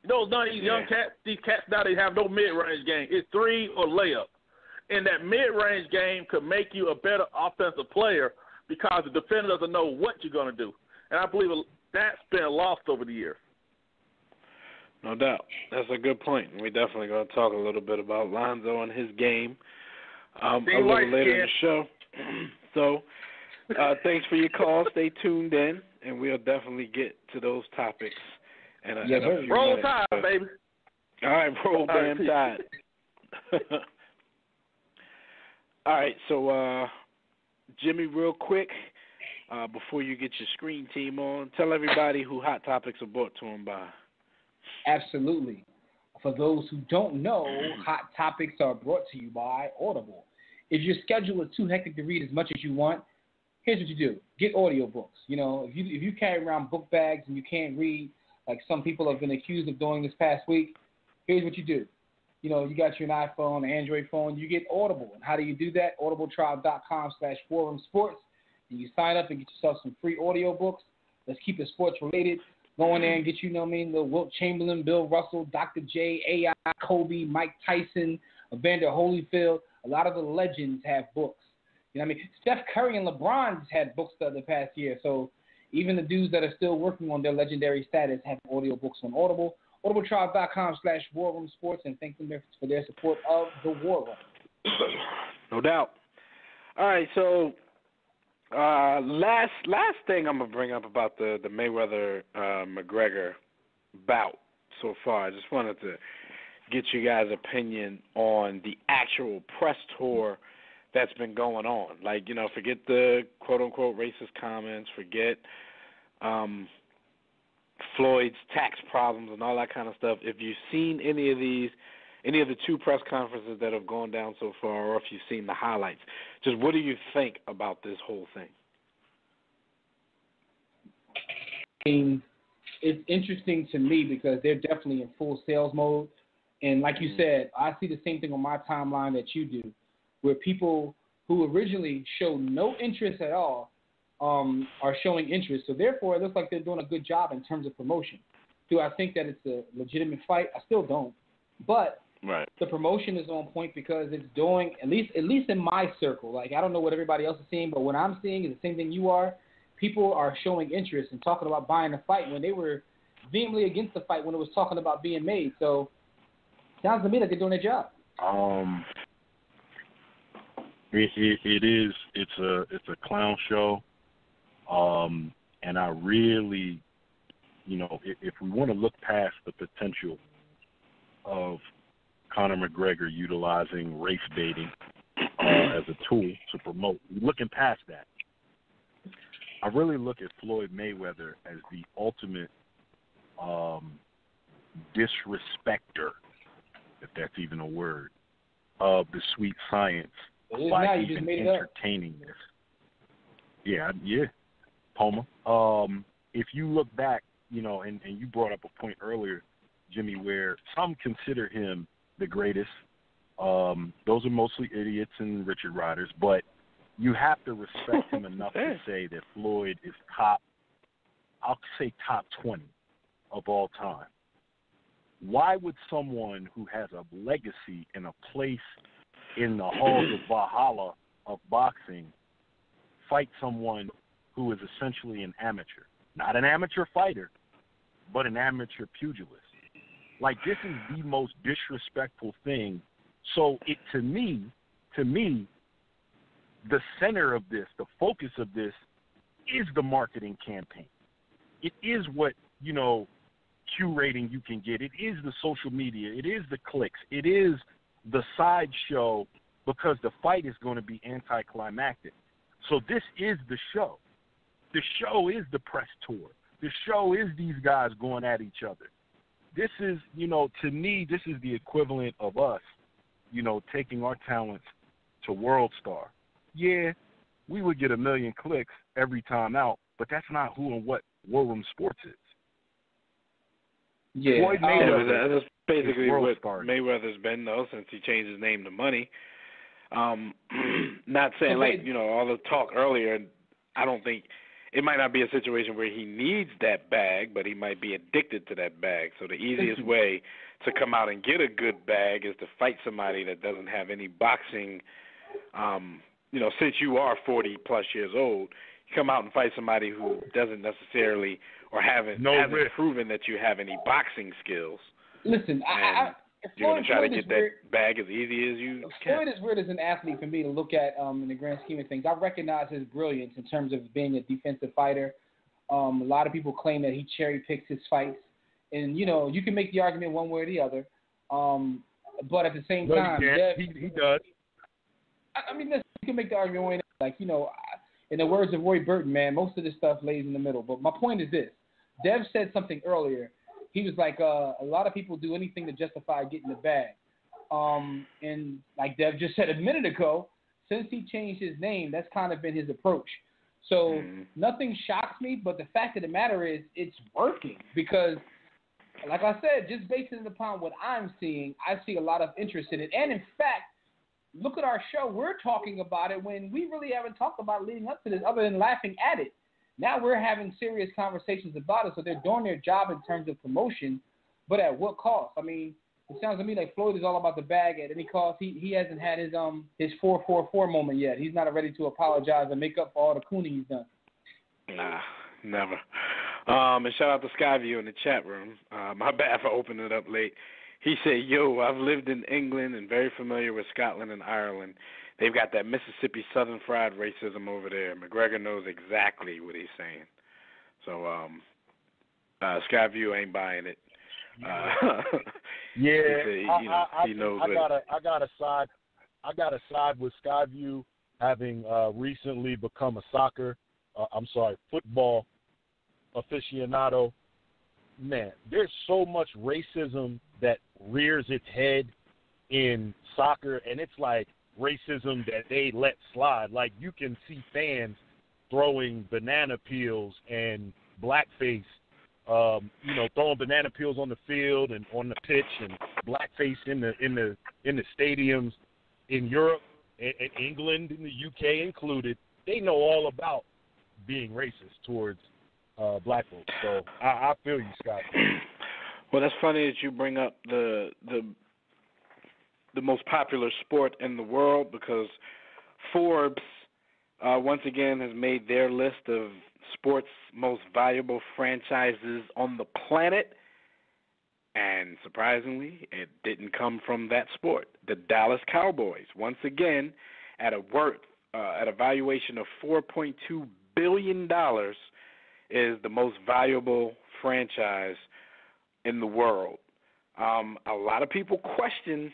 None of these young cats, these cats now, they have no mid-range game. It's three or layup. And that mid-range game could make you a better offensive player because the defender doesn't know what you're going to do. And I believe that's been lost over the years. No doubt. That's a good point. We're definitely going to talk a little bit about Lonzo and his game a little later in the show. So thanks for your call. Stay tuned in, and we'll definitely get to those topics in a few roll minutes. Tide, baby. All right, roll damn Tide. All right, so Jimmy, real quick, before you get your screen team on, tell everybody who Hot Topics are brought to them by. Absolutely. For those who don't know, Hot Topics are brought to you by Audible. If your schedule is too hectic to read as much as you want, here's what you do. Get audiobooks. If you carry around book bags and you can't read, like some people have been accused of doing this past week, here's what you do. You got your iPhone, Android phone, you get Audible. And how do you do that? audibletrial.com/forumsports. And you sign up and get yourself some free audiobooks. Let's keep it sports related. Go in there and get the Wilt Chamberlain, Bill Russell, Dr. J, AI, Kobe, Mike Tyson, Evander Holyfield. A lot of the legends have books. Steph Curry and LeBron just had books the past year. So even the dudes that are still working on their legendary status have audiobooks on Audible. audibletrial.com/warroomsports, and thank them for their support of the War Room. No doubt. All right, so last thing I'm gonna bring up about the Mayweather McGregor bout so far. I just wanted to get you guys' opinion on the actual press tour that's been going on. Like, forget the quote unquote racist comments, forget Floyd's tax problems and all that kind of stuff. If you've seen any of the two press conferences that have gone down so far, or if you've seen the highlights, just what do you think about this whole thing? It's interesting to me because they're definitely in full sales mode. And like you said, I see the same thing on my timeline that you do, where people who originally showed no interest at all are showing interest. So therefore, it looks like they're doing a good job in terms of promotion. Do I think that it's a legitimate fight? I still don't. But Right. The promotion is on point because it's doing, at least in my circle, like I don't know what everybody else is seeing, but what I'm seeing is the same thing you are. People are showing interest and talking about buying a fight when they were vehemently against the fight when it was talking about being made. So sounds to me like they're doing their job. It's a clown show. And I really, if we want to look past the potential of Conor McGregor utilizing race baiting as a tool to promote, looking past that, I really look at Floyd Mayweather as the ultimate disrespecter, if that's even a word, of the sweet science by even entertaining this. Yeah, Poma. If you look back, and you brought up a point earlier, Jimmy, where some consider him the greatest. Those are mostly idiots and Richard Riders, but you have to respect him enough to say that Floyd is top 20 of all time. Why would someone who has a legacy and a place in the halls of Valhalla of boxing fight someone who is essentially an amateur? Not an amateur fighter, but an amateur pugilist. Like, this is the most disrespectful thing. So to me, the center of this, the focus of this, is the marketing campaign. It is what, curating you can get. It is the social media. It is the clicks. It is the sideshow, because the fight is going to be anticlimactic. So this is the show. The show is the press tour. The show is these guys going at each other. This is, to me, this is the equivalent of us, taking our talents to World Star. Yeah, we would get 1 million clicks every time out, but that's not who and what War Room Sports is. Yeah, Floyd Mayweather that's basically what Star. Mayweather's been, though, since he changed his name to Money. Not saying, all the talk earlier, I don't think it might not be a situation where he needs that bag, but he might be addicted to that bag. So the easiest way to come out and get a good bag is to fight somebody that doesn't have any boxing. Since you are 40-plus years old, you come out and fight somebody who doesn't necessarily or hasn't proven that you have any boxing skills. Listen, you're going to try to get that bag as easy as you can. Floyd is weird as an athlete for me to look at in the grand scheme of things. I recognize his brilliance in terms of being a defensive fighter. A lot of people claim that he cherry-picks his fights. And, you can make the argument one way or the other. But at the same time, he does. I mean, listen, you can make the argument one way or the other. In the words of Roy Burton, man, most of this stuff lays in the middle. But my point is this. Dev said something earlier. He was like, a lot of people do anything to justify getting the bag. And like Dev just said a minute ago, since he changed his name, that's kind of been his approach. So nothing shocks me, but the fact of the matter is it's working because, like I said, just based upon what I'm seeing, I see a lot of interest in it. And in fact, look at our show. We're talking about it when we really haven't talked about it leading up to this other than laughing at it. Now we're having serious conversations about it, so they're doing their job in terms of promotion, but at what cost? I mean, it sounds to me like Floyd is all about the bag at any cost. He hasn't had his 444 moment yet. He's not ready to apologize and make up for all the cooning he's done. Nah, never. And shout out to Skyview in the chat room. My bad for opening it up late. He said, I've lived in England and very familiar with Scotland and Ireland. They've got that Mississippi Southern fried racism over there. McGregor knows exactly what he's saying. So Skyview ain't buying it. He knows I got to side with Skyview, having recently become a football aficionado. Man, there's so much racism that rears its head in soccer, and it's like racism that they let slide. Like, you can see fans throwing banana peels and blackface, throwing banana peels on the field and on the pitch, and blackface in the stadiums in Europe and England and the UK included. They know all about being racist towards black folks. So I feel you, Scott. Well, that's funny that you bring up the the most popular sport in the world because Forbes, once again, has made their list of sports' most valuable franchises on the planet. And surprisingly, it didn't come from that sport. The Dallas Cowboys, once again, at a valuation of $4.2 billion, is the most valuable franchise in the world. A lot of people question,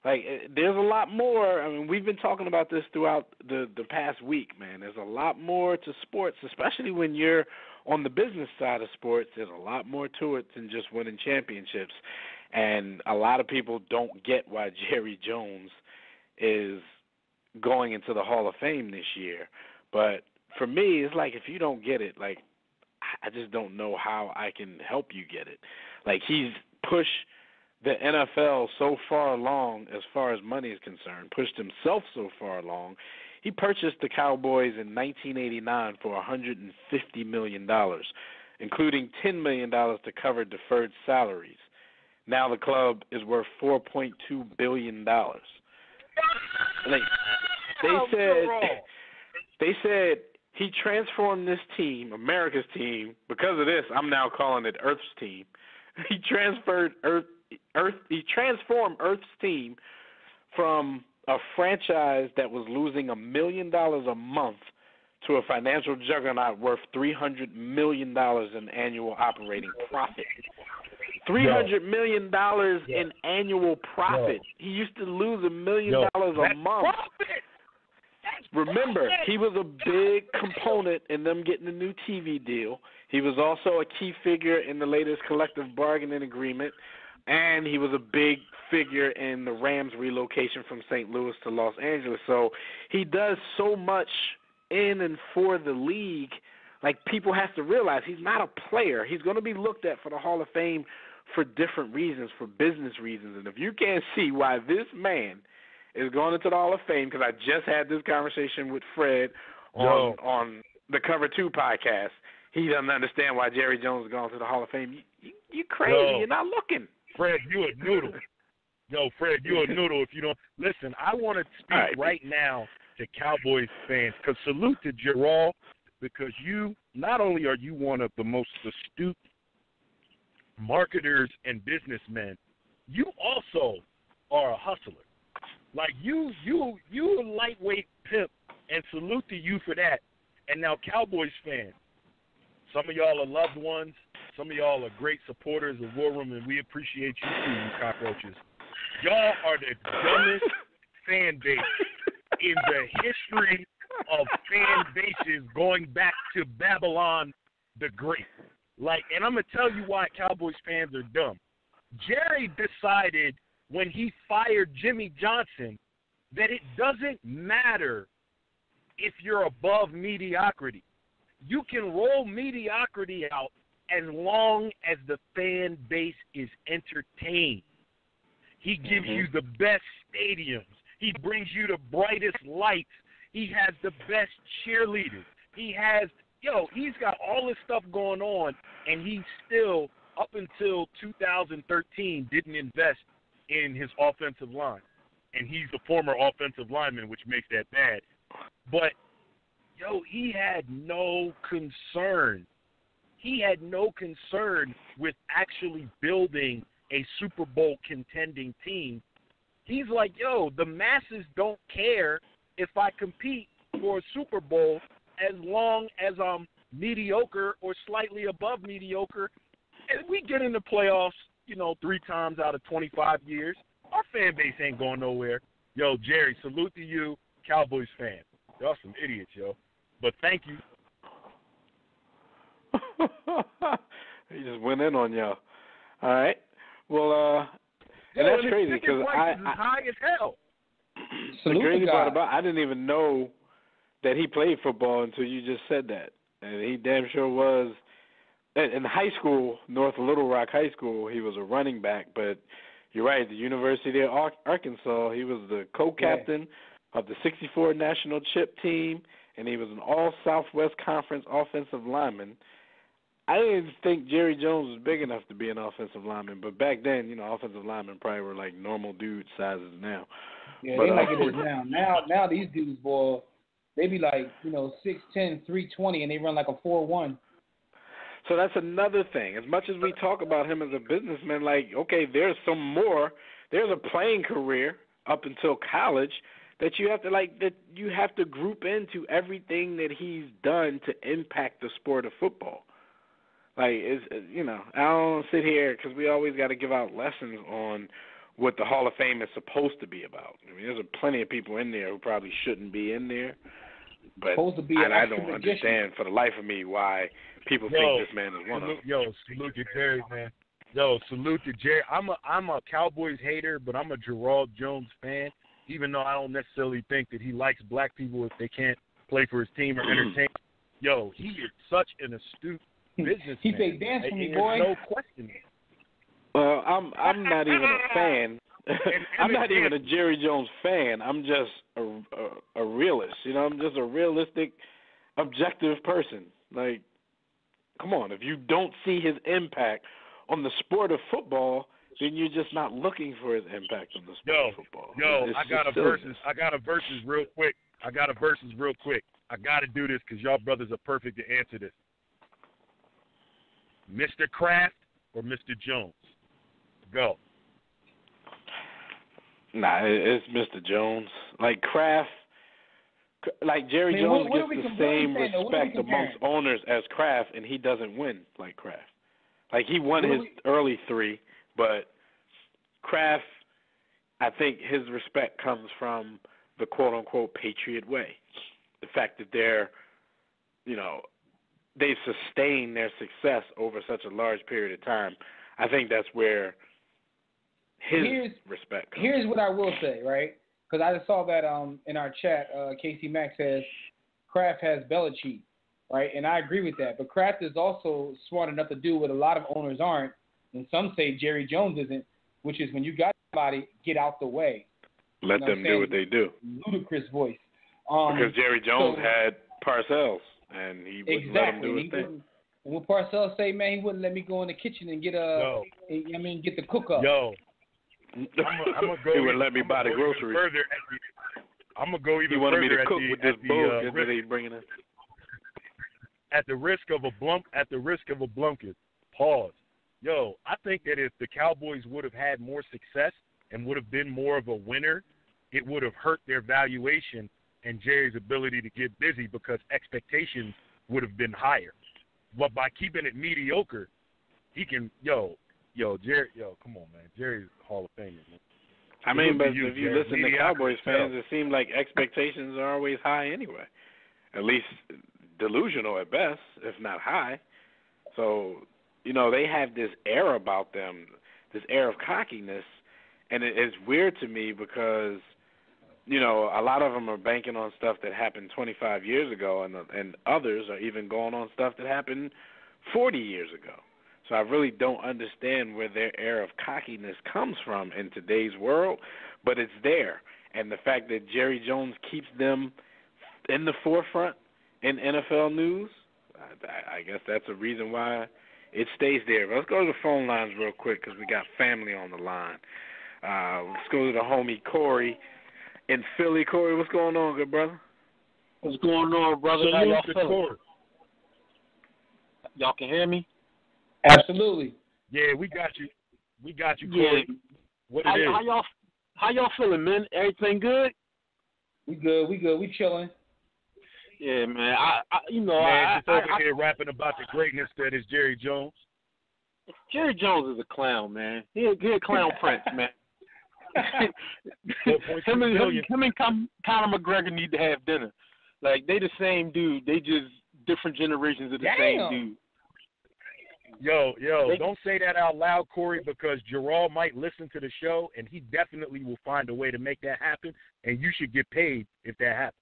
there's a lot more. I mean, we've been talking about this throughout the past week, man. There's a lot more to sports, especially when you're on the business side of sports. There's a lot more to it than just winning championships. And a lot of people don't get why Jerry Jones is going into the Hall of Fame this year. But for me, it's like if you don't get it, I just don't know how I can help you get it. He's pushed the NFL so far along as far as money is concerned, pushed himself so far along. He purchased the Cowboys in 1989 for $150 million, including $10 million to cover deferred salaries. Now the club is worth $4.2 billion. They said he transformed this team, America's team. Because of this, I'm now calling it Earth's team. He transformed Earth's team from a franchise that was losing $1 million a month to a financial juggernaut worth $300 million in annual operating profit. $300 million in annual profit. He used to lose $1 million a month. Remember, he was a big component in them getting a new TV deal. He was also a key figure in the latest collective bargaining agreement, and he was a big figure in the Rams' relocation from St. Louis to Los Angeles. So he does so much in and for the league. People have to realize he's not a player. He's going to be looked at for the Hall of Fame for different reasons, for business reasons. And if you can't see why this man is going into the Hall of Fame, because I just had this conversation with Fred on the Cover 2 podcast, he doesn't understand why Jerry Jones is going to the Hall of Fame. You crazy. You're not looking. Fred, you a noodle. Fred, you a noodle if you don't. Listen, I want to speak right now to Cowboys fans, because salute to Gerald, because you, not only are you one of the most astute marketers and businessmen, you also are a hustler. You a lightweight pimp, and salute to you for that. And now, Cowboys fans, some of y'all are loved ones. Some of y'all are great supporters of War Room, and we appreciate you too, you cockroaches. Y'all are the dumbest fan base in the history of fan bases going back to Babylon the Great. And I'm going to tell you why Cowboys fans are dumb. Jerry decided when he fired Jimmy Johnson that it doesn't matter if you're above mediocrity. You can roll mediocrity out as long as the fan base is entertained. He gives you the best stadiums. He brings you the brightest lights. He has the best cheerleaders. He's got all this stuff going on, and he still, up until 2013, didn't invest in his offensive line. And he's a former offensive lineman, which makes that bad. But, he had no concern. He had no concern with actually building a Super Bowl contending team. He's like, the masses don't care if I compete for a Super Bowl as long as I'm mediocre or slightly above mediocre. And we get in the playoffs, 3 times out of 25 years. Our fan base ain't going nowhere. Jerry, salute to you, Cowboys fan. Y'all some idiots, But thank you. He just went in on y'all. All right. Well, and that's crazy because I high as hell. The crazy part about I didn't even know that he played football until you just said that, and he damn sure was. In high school, North Little Rock High School, he was a running back. But you're right, the University of Arkansas, he was the co-captain of the '64 national chip team, and he was an All-Southwest Conference offensive lineman. I didn't think Jerry Jones was big enough to be an offensive lineman, but back then, offensive linemen probably were like normal dude sizes now. Yeah, but, they make it is now. Now these dudes, boy, they be like 6'10", 320, and they run like a 4.1. So that's another thing. As much as we talk about him as a businessman, like, okay, there's some more. There's a playing career up until college that you have to group into everything that he's done to impact the sport of football. Like, I don't sit here because we always got to give out lessons on what the Hall of Fame is supposed to be about. I mean, there's plenty of people in there who probably shouldn't be in there, but I don't understand for the life of me why people think this man is one of them. Salute to Jerry, man. Salute to Jerry. I'm a Cowboys hater, but I'm a Gerald Jones fan, even though I don't necessarily think that he likes black people if they can't play for his team or entertain. He is such an astute businessman. He say dance for me, boy. No question. Well, I'm not even a fan. I'm not even a Jerry Jones fan. I'm just a realist. I'm just a realistic, objective person. Like, come on, if you don't see his impact on the sport of football, then you're just not looking for his impact on the sport of football. I got a versus real quick. I got to do this because y'all brothers are perfect to answer this. Mr. Kraft or Mr. Jones? Go. Nah, it's Mr. Jones. Like Kraft, like Jerry Jones gets the same respect amongst owners as Kraft, and he doesn't win like Kraft. Like, he won his early three, but Kraft, I think his respect comes from the quote-unquote Patriot way. The fact that they've sustained their success over such a large period of time. I think that's where his respect comes. Here's what I will say, right? Because I just saw that in our chat, Casey Mack says Kraft has Belichick, right? And I agree with that. But Kraft is also smart enough to do what a lot of owners aren't, and some say Jerry Jones isn't, which is when you got somebody, get out the way. Let them do what they do. Ludicrous voice. Because Jerry Jones had Parcells, and he wouldn't let him do his thing. And when Parcells say, man, he wouldn't let me go in the kitchen and get get the cook up. I'm gonna go. He wouldn't let me buy the groceries. I'm gonna go even further. He wanted me to cook with this book that he's bringing in. At the risk of a blunkett, pause. I think that if the Cowboys would have had more success and would have been more of a winner, it would have hurt their valuation and Jerry's ability to get busy because expectations would have been higher. But by keeping it mediocre, he can, Jerry, come on, man. Jerry's Hall of Famer, man. I mean, but if you listen to Cowboys fans, it seems like expectations are always high anyway. At least delusional at best, if not high. So, they have this air about them, this air of cockiness, and it's weird to me because, a lot of them are banking on stuff that happened 25 years ago, and others are even going on stuff that happened 40 years ago. So I really don't understand where their air of cockiness comes from in today's world, but it's there. And the fact that Jerry Jones keeps them in the forefront in NFL news, I guess that's a reason why it stays there. But let's go to the phone lines real quick because we got family on the line. Let's go to the homie Corey in Philly. Corey, what's going on, good brother? What's going on, brother? How y'all feeling? Y'all can hear me? Absolutely. Yeah, we got you. Corey. Yeah. What how y'all feeling, man? Everything good? We good. We chilling. Yeah, man. Just over here rapping about the greatness that is Jerry Jones. Jerry Jones is a clown, man. He a clown prince, man. him and Conor McGregor need to have dinner. Like, they the same dude. They just different generations of the same dude. Don't say that out loud, Corey, because Gerald might listen to the show, and he definitely will find a way to make that happen, and you should get paid if that happens.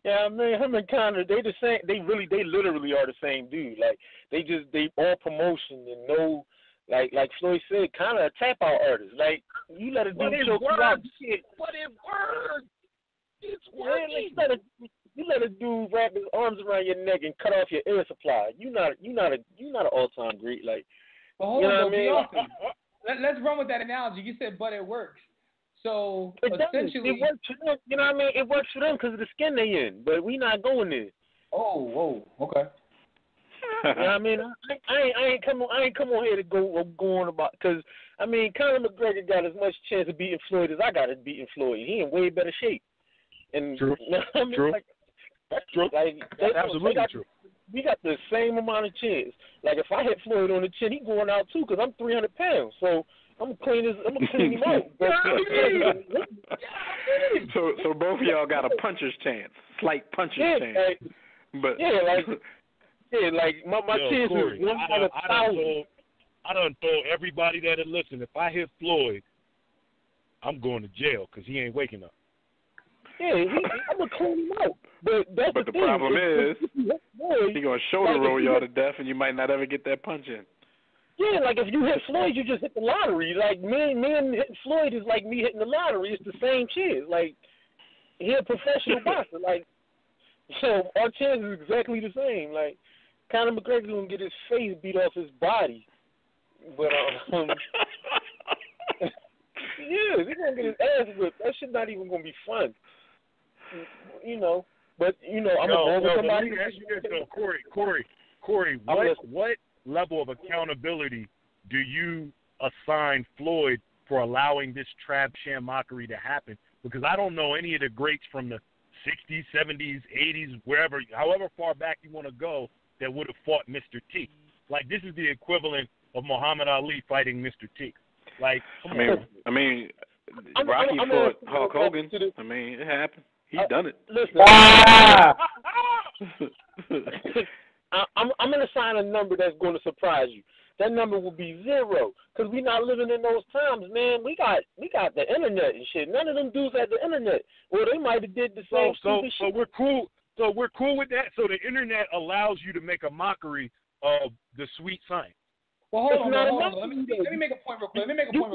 Yeah, I mean, him and Conor, they the same. They literally are the same dude. Like, they all promotion and no, like Floyd said, Conor a tap out artist. Like, you let a dude choke you out. But it worked. It's working. a dude wrap his arms around your neck and cut off your air supply. You're not an all-time great. Like, but hold you know on, what I mean? Awesome. Let's run with that analogy. You said, but it works. So essentially, it works for them. You know what I mean? It works for them because of the skin they in. But we not going there. Oh, okay. You know what I mean? I ain't come on here to go on about, because I mean, Conor McGregor got as much chance of beating Floyd as I got of beating Floyd. He in way better shape. And true. You know what I mean? True. Like, that's true. Like, that's absolutely true. We got the same amount of chance. Like, if I hit Floyd on the chin, he going out too, because I'm 300 pounds. So I'm gonna clean him out. So both of y'all got a puncher's chance, slight puncher's chance. Like, my chance Corey, is 1 out of 1,000. I done told everybody that had listened, if I hit Floyd, I'm going to jail because he ain't waking up. Yeah, I'm gonna clean him out. But the thing. Problem is, he gonna shoulder roll y'all to death, and you might not ever get that punch in. Yeah, like if you hit Floyd, you just hit the lottery. Like me and hitting Floyd is like me hitting the lottery. It's the same shit. Like he a professional boxer. Like, so our chance is exactly the same. Like Conor McGregor gonna get his face beat off his body, but yeah, he's gonna get his ass whipped. That shit not even gonna be fun. You know, but you know, I'm gonna go with somebody. Let me ask you this though, Corey, what level of accountability do you assign Floyd for allowing this Trav Shamockery to happen? Because I don't know any of the greats from the 60s, 70s, 80s, wherever, however far back you want to go, that would have fought Mr. T. Like, this is the equivalent of Muhammad Ali fighting Mr. T. Like, I mean, Rocky fought Hulk Hogan. I mean, it happened. He's done it. Listen, I'm going to sign a number that's going to surprise you. That number will be 0, because we're not living in those times, man. We got the internet and shit. None of them dudes had the internet. Well, they might have did the same stupid shit. So we're cool. So we're cool with that. So the internet allows you to make a mockery of the sweet science. Well, hold on. Let me make a point real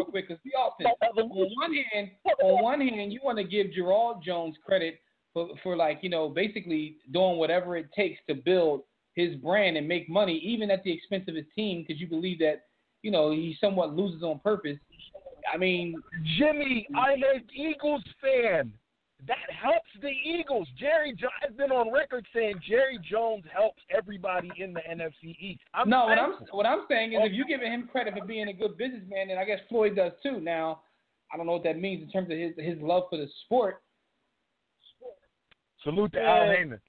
quick. Because we often, on one hand, you want to give Gerald Jones credit for like, you know, basically doing whatever it takes to build his brand and make money, even at the expense of his team, because you believe that, you know, he somewhat loses on purpose. I mean, Jimmy, I'm an Eagles fan. That helps the Eagles. I've been on record saying Jerry Jones helps everybody in the NFC East. What I'm saying is, if you're giving him credit for being a good businessman, then I guess Floyd does too. Now, I don't know what that means in terms of his love for the sport. Salute to Al Heyman.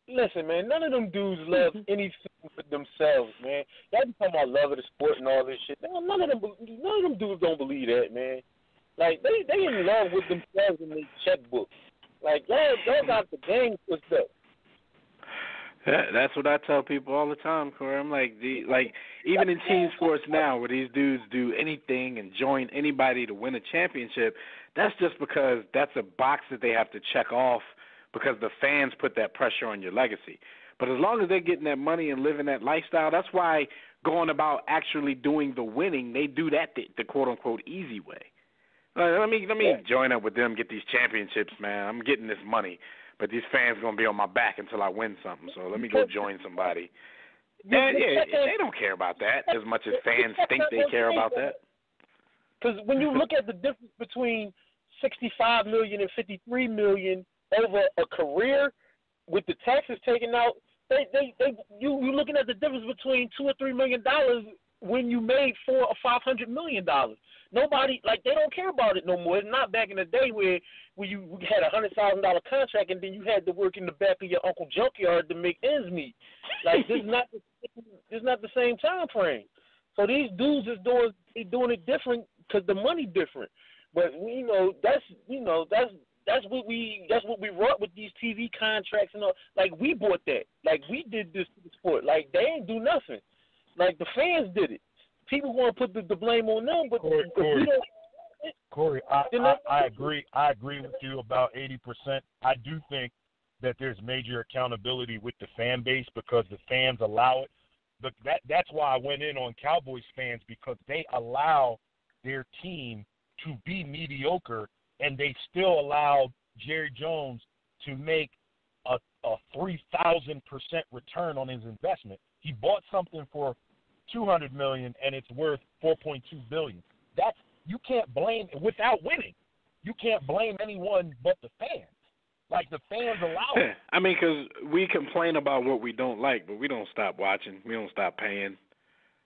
Listen, man, none of them dudes love anything but themselves, man. Y'all be talking about love of the sport and all this shit. None of them dudes don't believe that, man. Like, they in love with themselves and their checkbook. Like, y'all got the game twisted up. That's what I tell people all the time, Corey. I'm like, even in team sports now, where these dudes do anything and join anybody to win a championship, that's just because that's a box that they have to check off, because the fans put that pressure on your legacy. But as long as they're getting that money and living that lifestyle, that's why going about actually doing the winning, they do that the quote-unquote easy way. Let me join up with them, get these championships, man. I'm getting this money, but these fans going to be on my back until I win something, so let me go join somebody. And, they don't care about that as much as fans think they care about that. Because when you look at the difference between $65 million and $53 million over a career with the taxes taken out, you looking at the difference between $2 or $3 million when you made $400 or $500 million. Nobody, like, they don't care about it no more. It's not back in the day where you had a $100,000 contract and then you had to work in the back of your uncle's junkyard to make ends meet. Like, this is not the same time frame. So these dudes is doing it different because the money different. But that's what we wrought with these TV contracts and all. Like, we bought that. Like, we did this to the sport. Like, they ain't do nothing. Like, the fans did it. People want to put the blame on them, but Corey, I agree. I agree with you about 80%. I do think that there's major accountability with the fan base because the fans allow it. But that's why I went in on Cowboys fans, because they allow their team to be mediocre and they still allow Jerry Jones to make a 3,000% return on his investment. He bought something for $200 million and it's worth $4.2 billion. That's, you can't blame, without winning, you can't blame anyone but the fans. Like, the fans allow it. I mean, because we complain about what we don't like, but we don't stop watching. We don't stop paying.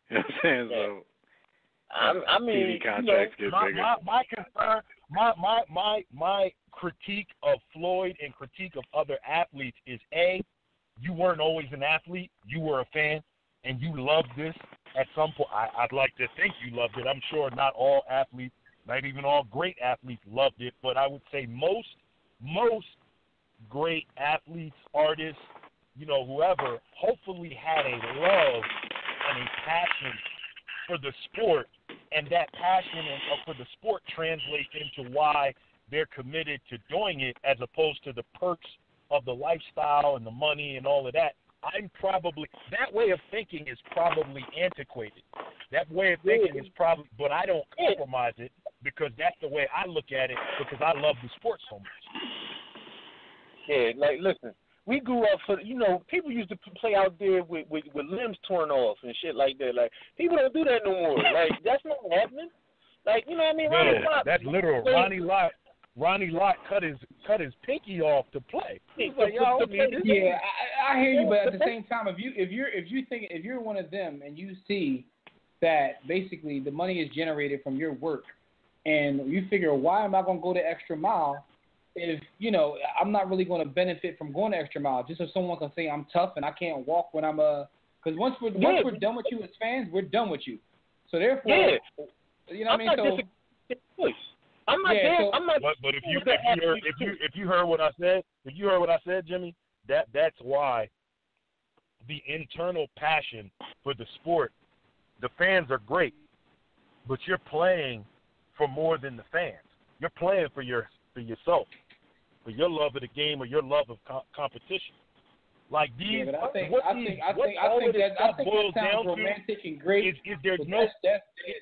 You know what I'm saying? So, I mean, TV contracts get bigger. My concern, my critique of Floyd and critique of other athletes is, A, you weren't always an athlete. You were a fan, and you loved this at some point. I'd like to think you loved it. I'm sure not all athletes, not even all great athletes loved it, but I would say most great athletes, artists, whoever, hopefully had a love and a passion for the sport, and that passion for the sport translates into why they're committed to doing it, as opposed to the perks of the lifestyle and the money and all of that. That way of thinking is probably antiquated. That way of thinking is probably, but I don't compromise it, because that's the way I look at it, because I love the sport so much. Yeah, like, listen, we grew up people used to play out there with limbs torn off and shit like that. Like, people don't do that no more. Like, that's not happening. Like, you know what I mean? Yeah, that's literal. Ronnie Lott cut his pinky off to play. He's like, yo, yeah, I hear you, but at the same time, if you're one of them and you see that basically the money is generated from your work, and you figure, why am I going to go the extra mile if, I'm not really going to benefit from going the extra mile, just so someone can say I'm tough and I can't walk when I'm because once we're done with you as fans, we're done with you. So therefore, you know what I mean? I'm not there. I'm not. But if you heard what I said, Jimmy, that's why the internal passion for the sport, the fans are great, but you're playing for more than the fans. You're playing for yourself, for your love of the game or your love of competition. Like these, yeah, I think that sounds romantic and great.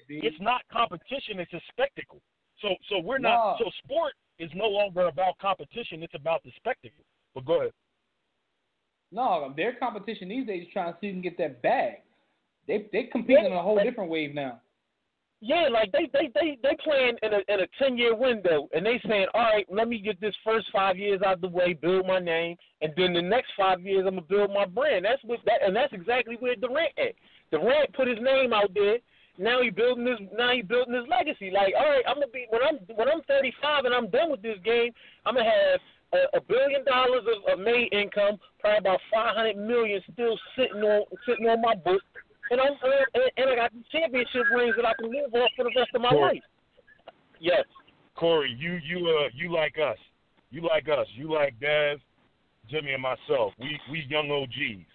It's not competition. It's a spectacle. So we're not. So sport is no longer about competition. It's about the spectacle. But go ahead. No, their competition these days is trying to see if you can get that bag. They competing on a whole different wave now. Yeah, like they playing in a 10-year window, and they saying, all right, let me get this first 5 years out of the way, build my name, and then the next 5 years I'm gonna build my brand. That's exactly where Durant at. Durant put his name out there. Now he building his legacy. Like, all right, I'm gonna be when I'm 35 and I'm done with this game, I'm gonna have $1 billion of made income, probably about $500 million still sitting on my book. And I got the championship rings that I can live off for the rest of my life. Yes. Corey, you like us. You like us. You like Daz, Jimmy, and myself. We young OGs.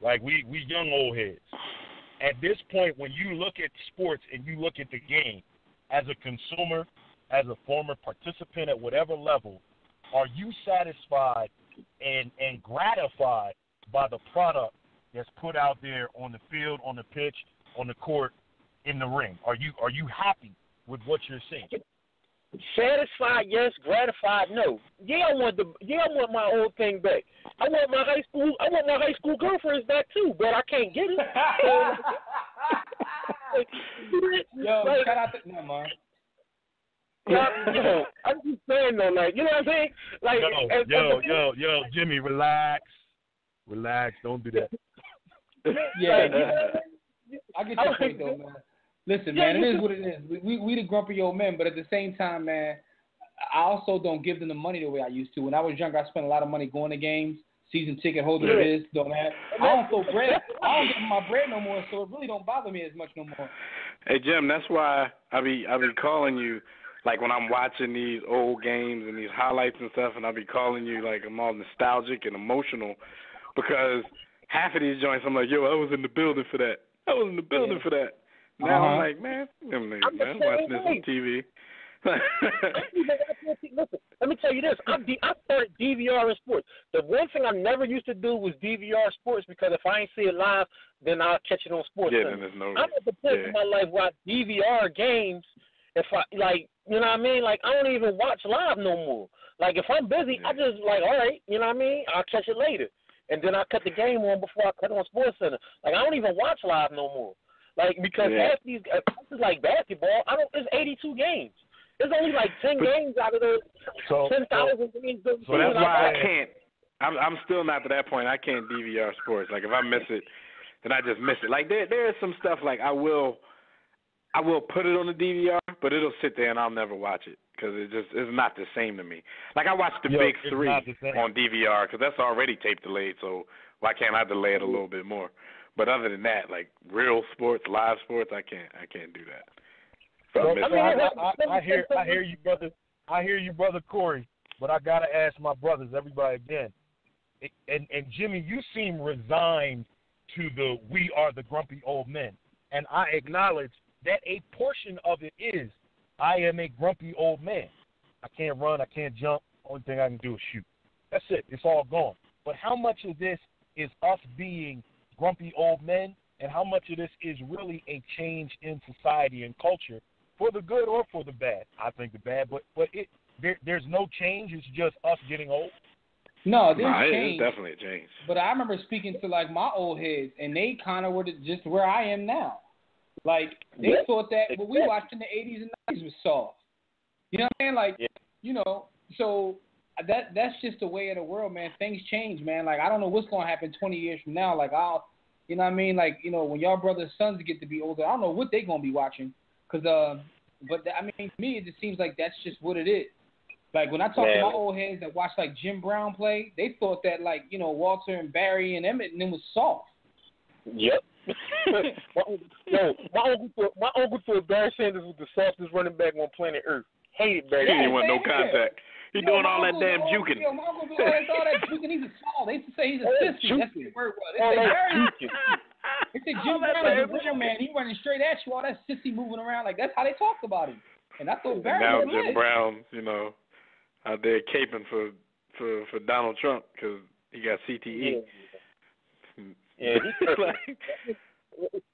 Like we young old heads. At this point, when you look at sports and you look at the game, as a consumer, as a former participant at whatever level, are you satisfied and gratified by the product that's put out there on the field, on the pitch, on the court, in the ring? Are you happy with what you're seeing? Satisfied, yes. Gratified, no. I want my old thing back. I want my high school girlfriends back too, but I can't get it. Shout out to man. I'm just saying though, like, you know what I'm saying? Like, yo, Jimmy, relax, don't do that. Yeah, I get your point though, man. Listen, man, it is what it is. We the grumpy old men, but at the same time, man, I also don't give them the money the way I used to. When I was younger, I spent a lot of money going to games, season ticket holder this, don't have. I don't throw bread. I don't give them my bread no more, so it really don't bother me as much no more. Hey Jim, that's why I be calling you, like when I'm watching these old games and these highlights and stuff, and I be calling you like I'm all nostalgic and emotional, because half of these joints I'm like, yo, I was in the building for that. Now I'm like, man, I'm watching this on TV. Listen, let me tell you this. I started DVR in sports. The one thing I never used to do was DVR sports, because if I ain't see it live, then I'll catch it on sports. Yeah, then there's no. I'm at the point in my life where I DVR games. If I, like, you know what I mean? Like, I don't even watch live no more. Like, if I'm busy, I just like, all right, you know what I mean? I'll catch it later. And then I cut the game on before I cut on SportsCenter. Like, I don't even watch live no more. Like, because half these places like basketball, it's 82 games. There's only like 10 games out of the 10,000 games. So that's why I can't. I'm still not to that point. I can't DVR sports. Like, if I miss it, then I just miss it. Like, there is some stuff like I will put it on the DVR, but it'll sit there and I'll never watch it because it's not the same to me. Like, I watched the Big Three on DVR because that's already tape delayed. So why can't I delay it a little bit more? But other than that, like real sports, live sports, I can't do that. I hear you, brother. I hear you, brother Corey. But I gotta ask my brothers, everybody again. And Jimmy, you seem resigned to the "we are the grumpy old men," and I acknowledge that a portion of it is I am a grumpy old man. I can't run, I can't jump. Only thing I can do is shoot. That's it. It's all gone. But how much of this is us being grumpy old men, and how much of this is really a change in society and culture, for the good or for the bad? I think the bad, but there's no change. It's just us getting old. No, there's change. It's definitely a change. But I remember speaking to like my old heads, and they kind of were just where I am now. Like they thought that what we watched in the 80s and 90s was soft. You know what I'm saying? Like, you know, so that's just the way of the world, man. Things change, man. Like I don't know what's gonna happen 20 years from now. Like you know what I mean? Like, you know, when y'all brothers' sons get to be older, I don't know what they gonna be watching. But I mean, to me, it just seems like that's just what it is. Like, when I talk to my old heads that watch, like, Jim Brown play, they thought that, like, you know, Walter and Barry and Emmett and them was soft. Yep. my uncle thought Barry Sanders was the softest running back on planet Earth. Hated Barry. He didn't want no contact. He doing all that damn juking. My uncle doing all that juking. He's a small. They used to say he's a sissy. That's what the word was. They say Barry. They say Jim Brown is a real man. He running straight at you, all that sissy moving around. Like, that's how they talked about him. And I thought Barry was now Jim Brown, you know, out there caping for Donald Trump because he got CTE. Yeah,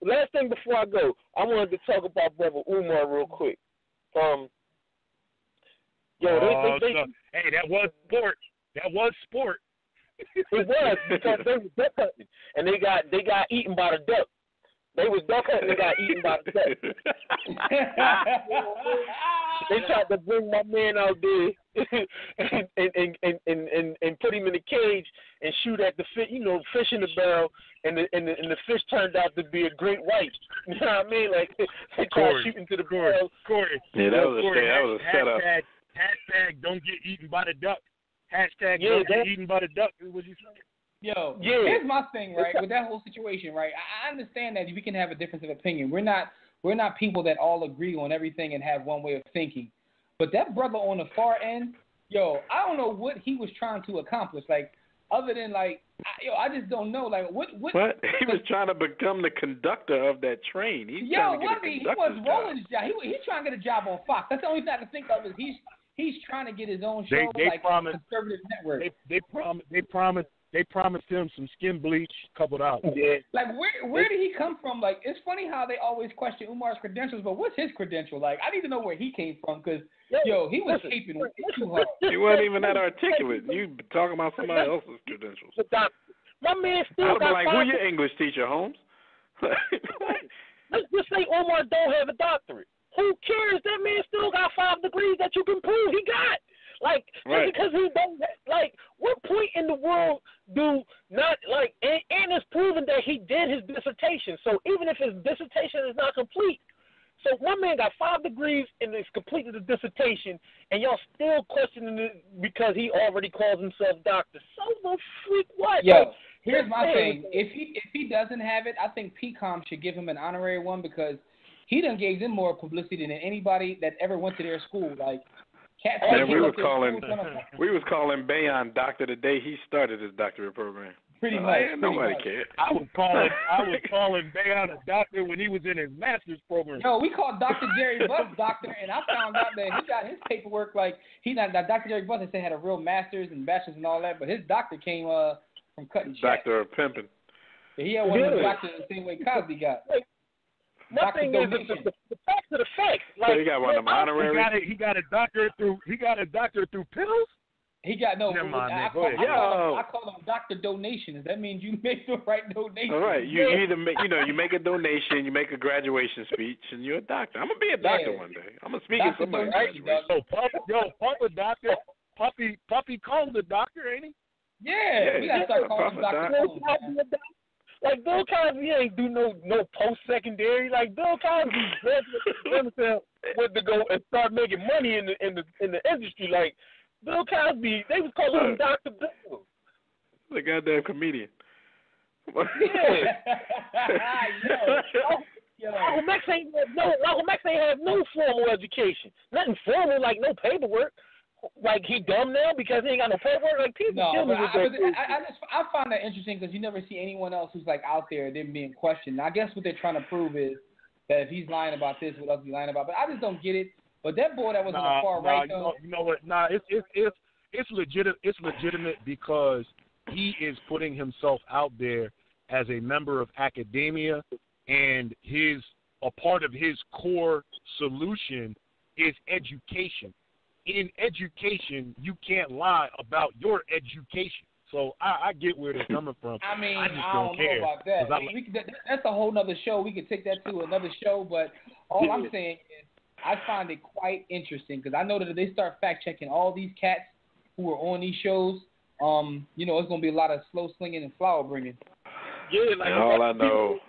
last thing before I go, I wanted to talk about Brother Umar real quick. Hey, that was sport. That was sport. It was because they was duck hunting and they got eaten by the duck. They was duck hunting and got eaten by the duck. They tried to bring my man out there and put him in a cage and shoot at the fish, you know, fish in the barrel, and the fish turned out to be a great white. You know what I mean? Like they tried shooting to the barrel. Corey. Yeah, that was a setup. Hashtag don't get eaten by the duck. Hashtag don't get eaten by the duck. What you saying? Yo, here's my thing, right? With that whole situation, right? I understand that we can have a difference of opinion. We're not people that all agree on everything and have one way of thinking. But that brother on the far end, yo, I don't know what he was trying to accomplish. Like, other than like, I just don't know. Like, what? He was trying to become the conductor of that train. He was rolling his job. He's trying to get a job on Fox. That's the only thing I can think of is he's trying to get his own show, conservative network. They promised him some skin bleach, $2. Yeah. Like, where did he come from? Like, it's funny how they always question Umar's credentials, but what's his credential? Like, I need to know where he came from because, he was caping way too hard. He wasn't even that articulate. You talking about somebody else's credentials. My man still got like, who's your English teacher, Holmes? Let's just say Umar don't have a doctorate. Who cares? That man still got 5 degrees that you can prove he got. Like, just because he don't, like, what point in the world do not, like, and it's proven that he did his dissertation. So even if his dissertation is not complete, so one man got 5 degrees and has completed the dissertation, and y'all still questioning it because he already calls himself doctor. So the freak what? Yeah. Here's my thing. If he doesn't have it, I think PCOM should give him an honorary one because he done gave them more publicity than anybody that ever went to their school. Like, we was calling Bayon doctor the day he started his doctorate program. Pretty much. Nobody cared. I was calling Bayon a doctor when he was in his master's program. Yo, we called Dr. Jerry Buss doctor, and I found out that he got his paperwork like Dr. Jerry Buss had a real master's and bachelor's and all that, but his doctor came from cutting checks. Doctor of pimping. Yeah, he had one of the doctors the same way Cosby got. My thing is the facts are the facts. Like, so he got one of them honorary. He got a doctorate through pills. He got no. Never mind, man. I call him Dr. Donation. Does that mean you make the right donation? All right, you either make, you make a donation, you make a graduation speech, and you're a doctor. I'm gonna be a doctor one day. I'm gonna speak at somebody's graduation. Papa doctor, Puppy calls the doctor, ain't he? Yeah, we gotta start calling him Dr. Like Bill Cosby ain't do no post secondary. Like Bill Cosby himself went to go and start making money in the industry. Like Bill Cosby, they was calling him Dr. Bill. The goddamn comedian. Yeah. Malcolm X ain't have no formal education. Nothing formal, like no paperwork. Like he dumb now because he ain't got no paperwork. Like people kill me with that. I find that interesting because you never see anyone else who's like out there them being questioned. I guess what they're trying to prove is that if he's lying about this, what else is he lying about? But I just don't get it. But that boy that was on the far right though. You know what? It's legitimate. It's legitimate because he is putting himself out there as a member of academia, and a part of his core solution is education. In education, you can't lie about your education. So I get where they're coming from. I mean, I just don't know about that. That's a whole nother show. We could take that to another show. But all I'm saying is I find it quite interesting because I know that if they start fact-checking all these cats who are on these shows, it's going to be a lot of slow slinging and flower bringing. Yeah, like all I know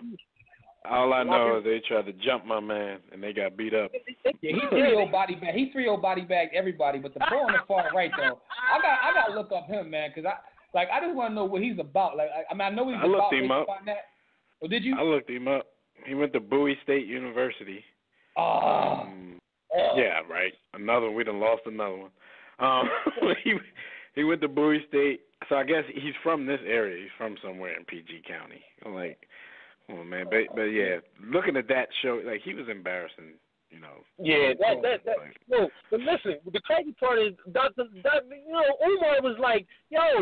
is they tried to jump my man and they got beat up. Yeah, he 3-0 body bag. He 3-0 body bagged everybody, but the boy on the far right though, I got to look up him, man, because I just want to know what he's about. Like I know he's about. I looked him up. That. Oh, did you? I looked him up. He went to Bowie State University. Yeah, right. Another one. We done lost another one. He went to Bowie State. So I guess he's from this area. He's from somewhere in PG County. I'm like, oh man, but yeah, looking at that show, like he was embarrassing, Yeah, no. But listen, the crazy part is, Umar was like, I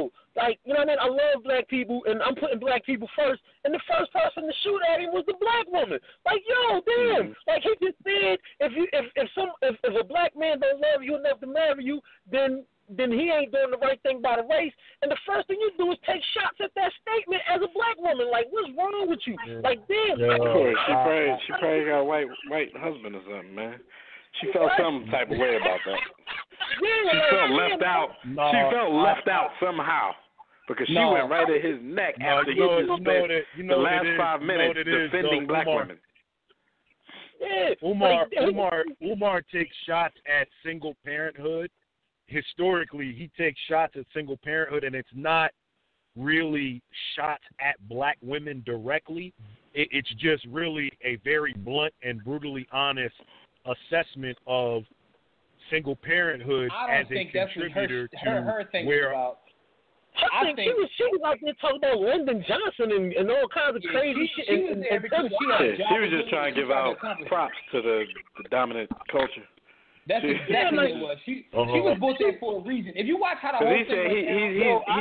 love black people, and I'm putting black people first. And the first person to shoot at him was the black woman. Like, damn. Like he just said, if a black man don't love you enough to marry you, then he ain't doing the right thing by the race. And the first thing you do is take shots at that statement as a black woman. Like, what's wrong with you? Yeah. Like, damn. Yeah. She probably got a white husband or something, man. She felt some type of way about that. She felt left out. She felt left out somehow because she went right at his neck after he just spent the last 5 minutes defending black women. Yeah. Umar takes shots at single parenthood. Historically, he takes shots at single parenthood, and it's not really shots at black women directly. It's just really a very blunt and brutally honest assessment of single parenthood as a contributor to her thing where. About. I think she was out there talking about Lyndon Johnson and all kinds of crazy shit. She was just trying to give out props to the dominant culture. That's exactly what it was. She was booked there for a reason. If you watch how the whole thing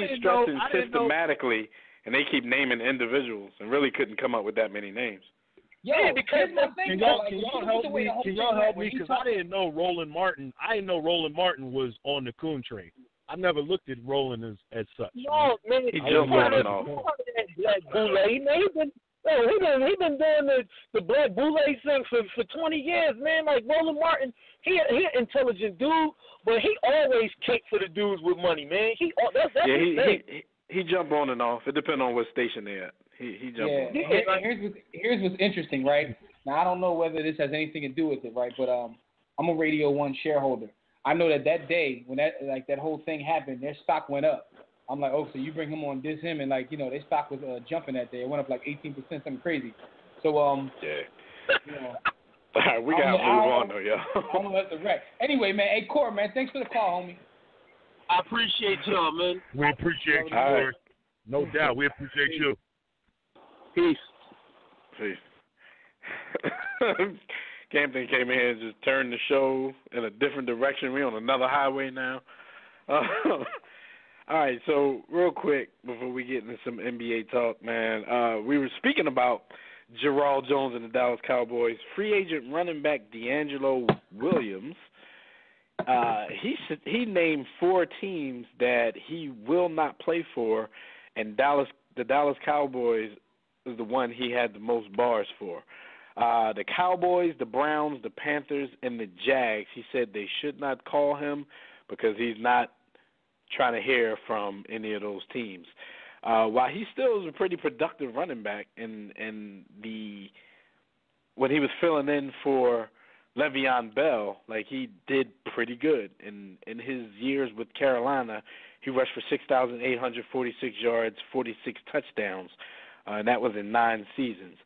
he's stressing systematically, and they keep naming individuals and really couldn't come up with that many names. Because can y'all help me? Because I didn't know Roland Martin. I didn't know Roland Martin was on the Coon train. I never looked at Roland as such. No, man. He jumped on and off. He been doing the Black Boule thing for 20 years, man. Like Roland Martin, he an intelligent dude, but he always kicked for the dudes with money, man. He jump on and off. It depends on what station they're at. He jump on. Here's what's interesting, right? Now I don't know whether this has anything to do with it, right? But I'm a Radio 1 shareholder. I know that day when that whole thing happened, their stock went up. I'm like, so you bring him on, diss him, and their stock was jumping that day. It went up like 18%, something crazy. So All right, we gotta move on though, y'all. I'm gonna let the wreck. Anyway, man, hey Core, man, thanks for the call, homie. I appreciate y'all, man. We appreciate you, Core. No doubt, we appreciate you. Peace. Campton came in here and just turned the show in a different direction. We're on another highway now. All right, so real quick before we get into some NBA talk, man, we were speaking about Gerald Jones and the Dallas Cowboys. Free agent running back D'Angelo Williams he named 4 teams that he will not play for, and the Dallas Cowboys is the one he had the most bars for. The Cowboys, the Browns, the Panthers, and the Jags, he said they should not call him because he's not trying to hear from any of those teams. While he still is a pretty productive running back, and when he was filling in for Le'Veon Bell, like, he did pretty good. In his years with Carolina, he rushed for 6,846 yards, 46 touchdowns, and that was in 9 seasons.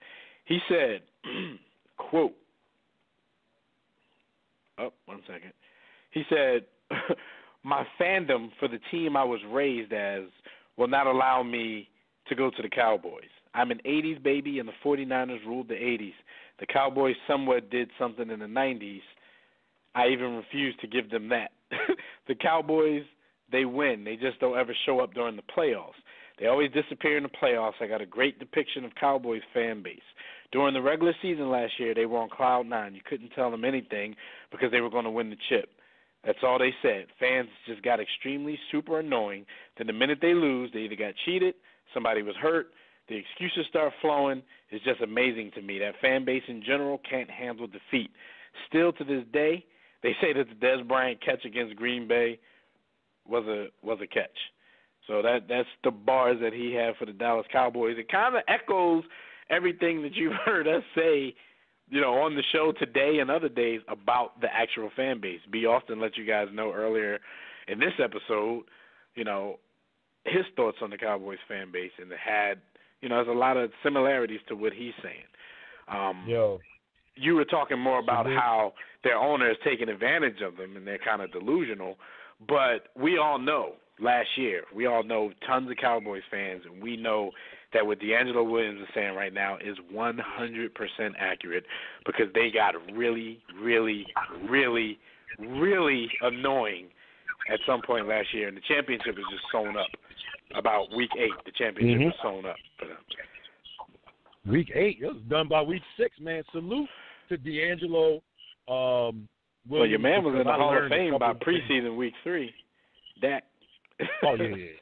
He said, quote, he said, my fandom for the team I was raised as will not allow me to go to the Cowboys. I'm an 80s baby, and the 49ers ruled the 80s. The Cowboys somewhat did something in the 90s. I even refuse to give them that. The Cowboys, they win. They just don't ever show up during the playoffs. They always disappear in the playoffs. I got a great depiction of Cowboys fan base. During the regular season last year, they were on cloud 9. You couldn't tell them anything because they were going to win the chip. That's all they said. Fans just got extremely super annoying. Then the minute they lose, they either got cheated, somebody was hurt, the excuses start flowing. It's just amazing to me. That fan base in general can't handle defeat. Still to this day, they say that the Dez Bryant catch against Green Bay was a catch. So that's the bars that he had for the Dallas Cowboys. It kind of echoes everything that you've heard us say, on the show today and other days about the actual fan base. B. Austin let you guys know earlier in this episode, his thoughts on the Cowboys fan base, and it had, there's a lot of similarities to what he's saying. You were talking more about how their owner is taking advantage of them and they're kind of delusional, but we all know tons of Cowboys fans, and we know that what DeAngelo Williams is saying right now is 100% accurate because they got really, really, really, really annoying at some point last year, and the championship was just sewn up. About week 8, the championship was sewn up for them. Week 8, it was done by week 6, man. Salute to DeAngelo. Well, your man was in the Hall of Fame by preseason week 3. Dak. Oh, yeah.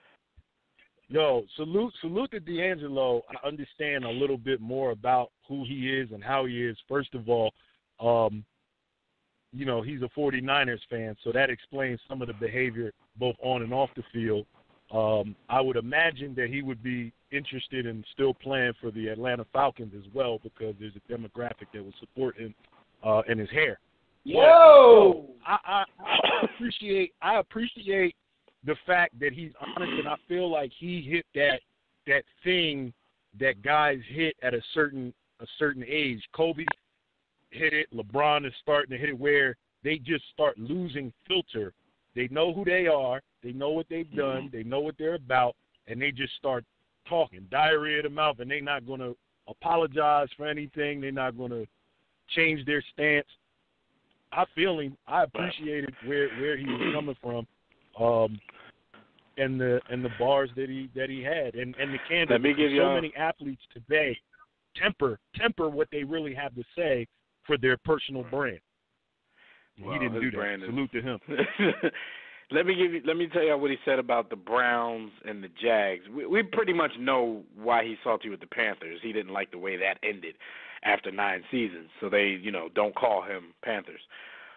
Yo, salute to DeAngelo. I understand a little bit more about who he is and how he is. First of all, he's a 49ers fan, so that explains some of the behavior both on and off the field. I would imagine that he would be interested in still playing for the Atlanta Falcons as well because there's a demographic that would support him and his hair. Yo! I appreciate the fact that he's honest, and I feel like he hit that thing that guys hit at a certain age. Kobe hit it. LeBron is starting to hit it where they just start losing filter. They know who they are. They know what they've done. They know what they're about, and they just start talking. Diarrhea of the mouth, and they're not going to apologize for anything. They're not going to change their stance. I appreciated where he was coming from. And the bars that he had and the candor. Let me give you many athletes today temper what they really have to say for their personal brand. Well, he didn't do that. Salute to him. Let me tell you what he said about the Browns and the Jags. We pretty much know why he's salty with the Panthers. He didn't like the way that ended after 9 seasons, so they don't call him Panthers.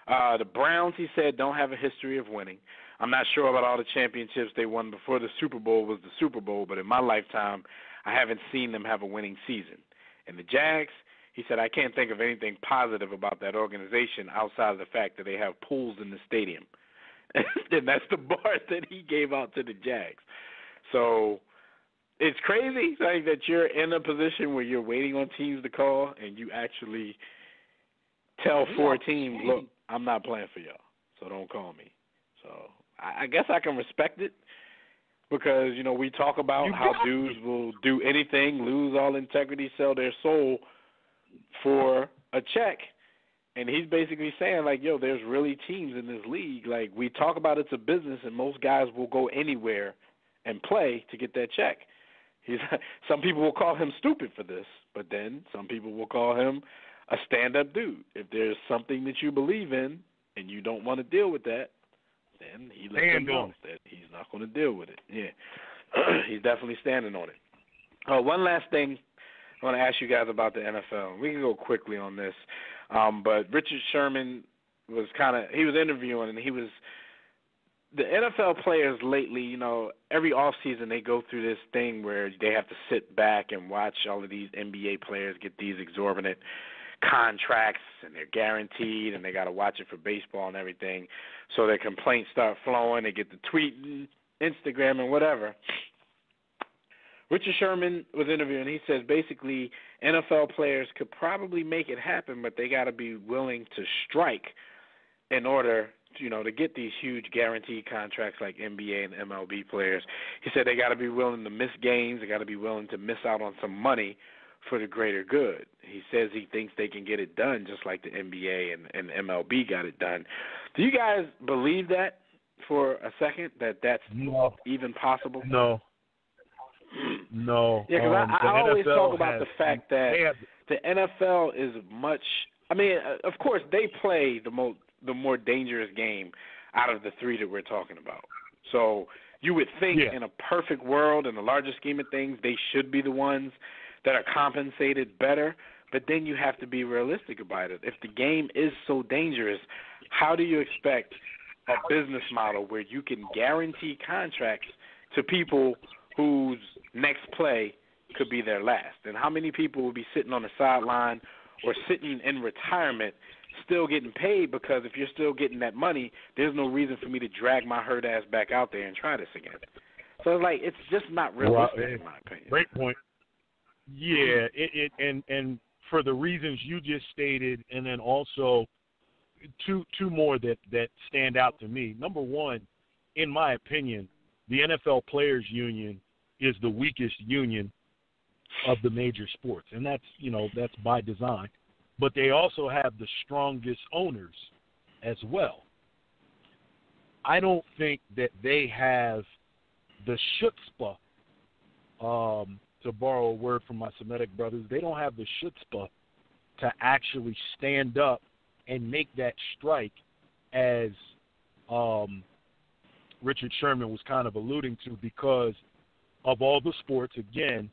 The Browns, he said, don't have a history of winning. I'm not sure about all the championships they won before the Super Bowl was the Super Bowl, but in my lifetime, I haven't seen them have a winning season. And the Jags, he said, I can't think of anything positive about that organization outside of the fact that they have pools in the stadium. And that's the bar that he gave out to the Jags. So it's crazy that you're in a position where you're waiting on teams to call and you actually tell 4 teams, look, I'm not playing for y'all, so don't call me. So I guess I can respect it because, we talk about how dudes will do anything, lose all integrity, sell their soul for a check. And he's basically saying, there's really teams in this league. We talk about it's a business, and most guys will go anywhere and play to get that check. Some people will call him stupid for this, but then some people will call him a stand-up dude. If there's something that you believe in, and you don't want to deal with that, then he let them know that he's not going to deal with it. Yeah, he's definitely standing on it. One last thing I want to ask you guys about the NFL. We can go quickly on this, but Richard Sherman was he was interviewing, and the NFL players lately, you know, every offseason they go through this thing where they have to sit back and watch all of these NBA players get these exorbitant contracts, and they're guaranteed, and they got to watch it for baseball and everything. So their complaints start flowing. They get the tweeting, Instagram, and whatever. Richard Sherman was interviewing. He says basically NFL players could probably make it happen, but they got to be willing to strike in order, you know, to get these huge guaranteed contracts like NBA and MLB players. He said they got to be willing to miss games. They got to be willing to miss out on some money for the greater good. He says he thinks they can get it done just like the NBA and MLB got it done. Do you guys believe that for a second, that that's even possible? No. Yeah, because I always talk about the fact that the NFL is much – I mean, of course, they play the more dangerous game out of the three that we're talking about. So you would think in a perfect world, in the larger scheme of things, they should be the ones that are compensated better. But then you have to be realistic about it. If the game is so dangerous, how do you expect a business model where you can guarantee contracts to people whose next play could be their last? And how many people will be sitting on the sideline or sitting in retirement still getting paid, because if you're still getting that money, there's no reason for me to drag my hurt ass back out there and try this again. So it's like, it's just not realistic in my opinion. Great point. Yeah, and for the reasons you just stated, and then also two more that stand out to me. Number one, in my opinion, the NFL Players Union is the weakest union of the major sports, and that's by design. But they also have the strongest owners as well. I don't think that they have the chutzpah, to borrow a word from my Semitic brothers, they don't have the chutzpah to actually stand up and make that strike, as Richard Sherman was kind of alluding to, because of all the sports, again,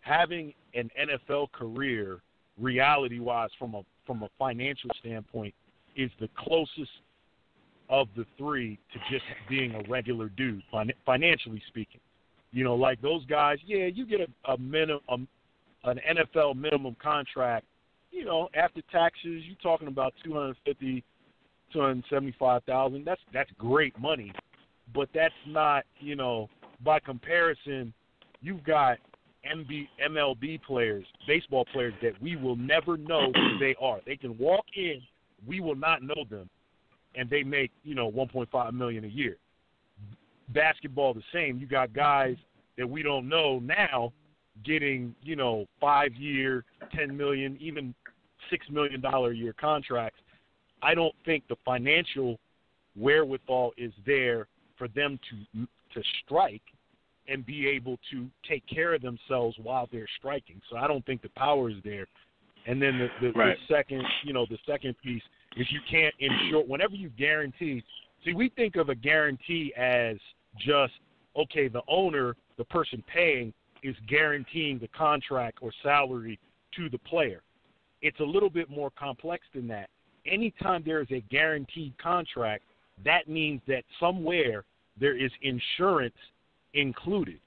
having an NFL career, reality-wise, from a financial standpoint, is the closest of the three to just being a regular dude, financially speaking. You know, like those guys, you get an NFL minimum contract. You know, after taxes, you're talking about $250,000, $275,000. That's great money, but that's not, by comparison, you've got MLB players, baseball players that we will never know who they are. They can walk in, we will not know them, and they make, $1.5 million a year. Basketball the same. You got guys that we don't know now getting, 5-year, $10 million, even $6 million a year contracts. I don't think the financial wherewithal is there for them to strike and be able to take care of themselves while they're striking. So I don't think the power is there. And then the second, the second piece is you can't insure whenever you guarantee. See, we think of a guarantee as just, okay, the owner, the person paying, is guaranteeing the contract or salary to the player. It's a little bit more complex than that. Anytime there is a guaranteed contract, that means that somewhere there is insurance included.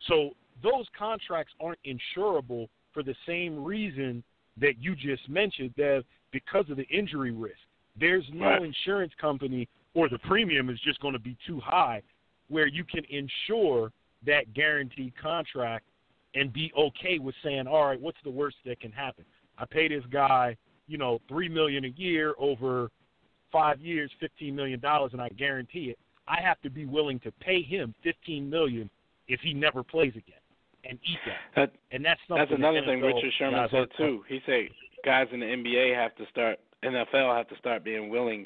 So those contracts aren't insurable for the same reason that you just mentioned, that because of the injury risk. There's no insurance company, or the premium is just going to be too high, where you can insure that guaranteed contract and be okay with saying, all right, what's the worst that can happen? I pay this guy, $3 million a year over 5 years, $15 million, and I guarantee it. I have to be willing to pay him $15 million if he never plays again, and eat that. And that's something. That's another thing Richard Sherman said too. He said guys in the NBA NFL have to start being willing